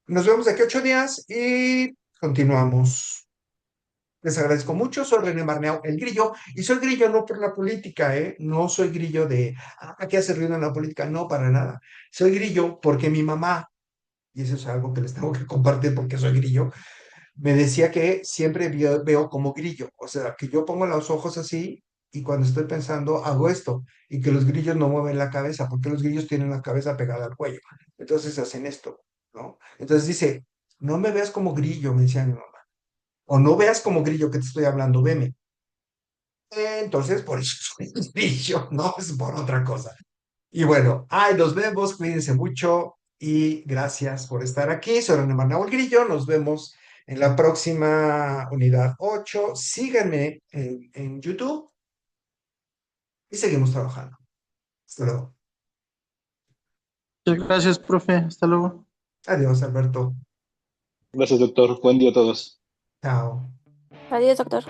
Nos vemos de aquí a 8 días y continuamos. Les agradezco mucho. Soy René Marneau, el grillo, y soy grillo no por la política, ¿eh? No soy grillo de, ¿qué hace ruido en la política? No, para nada. Soy grillo porque mi mamá, y eso es algo que les tengo que compartir porque soy grillo, me decía que siempre veo como grillo, o sea, que yo pongo los ojos así y cuando estoy pensando hago esto y que los grillos no mueven la cabeza porque los grillos tienen la cabeza pegada al cuello. Entonces hacen esto, ¿no? Entonces dice, no me veas como grillo, me decía mi mamá, o no veas como grillo que te estoy hablando, veme. Entonces, por eso soy grillo, no es por otra cosa. Y bueno, ay, nos vemos, cuídense mucho y gracias por estar aquí. Soy René Manao el Grillo, nos vemos en la próxima unidad 8. Síganme en YouTube y seguimos trabajando. Hasta luego. Muchas gracias, profe. Hasta luego. Adiós, Alberto. Gracias, doctor. Buen día a todos. Chao. Adiós, doctor.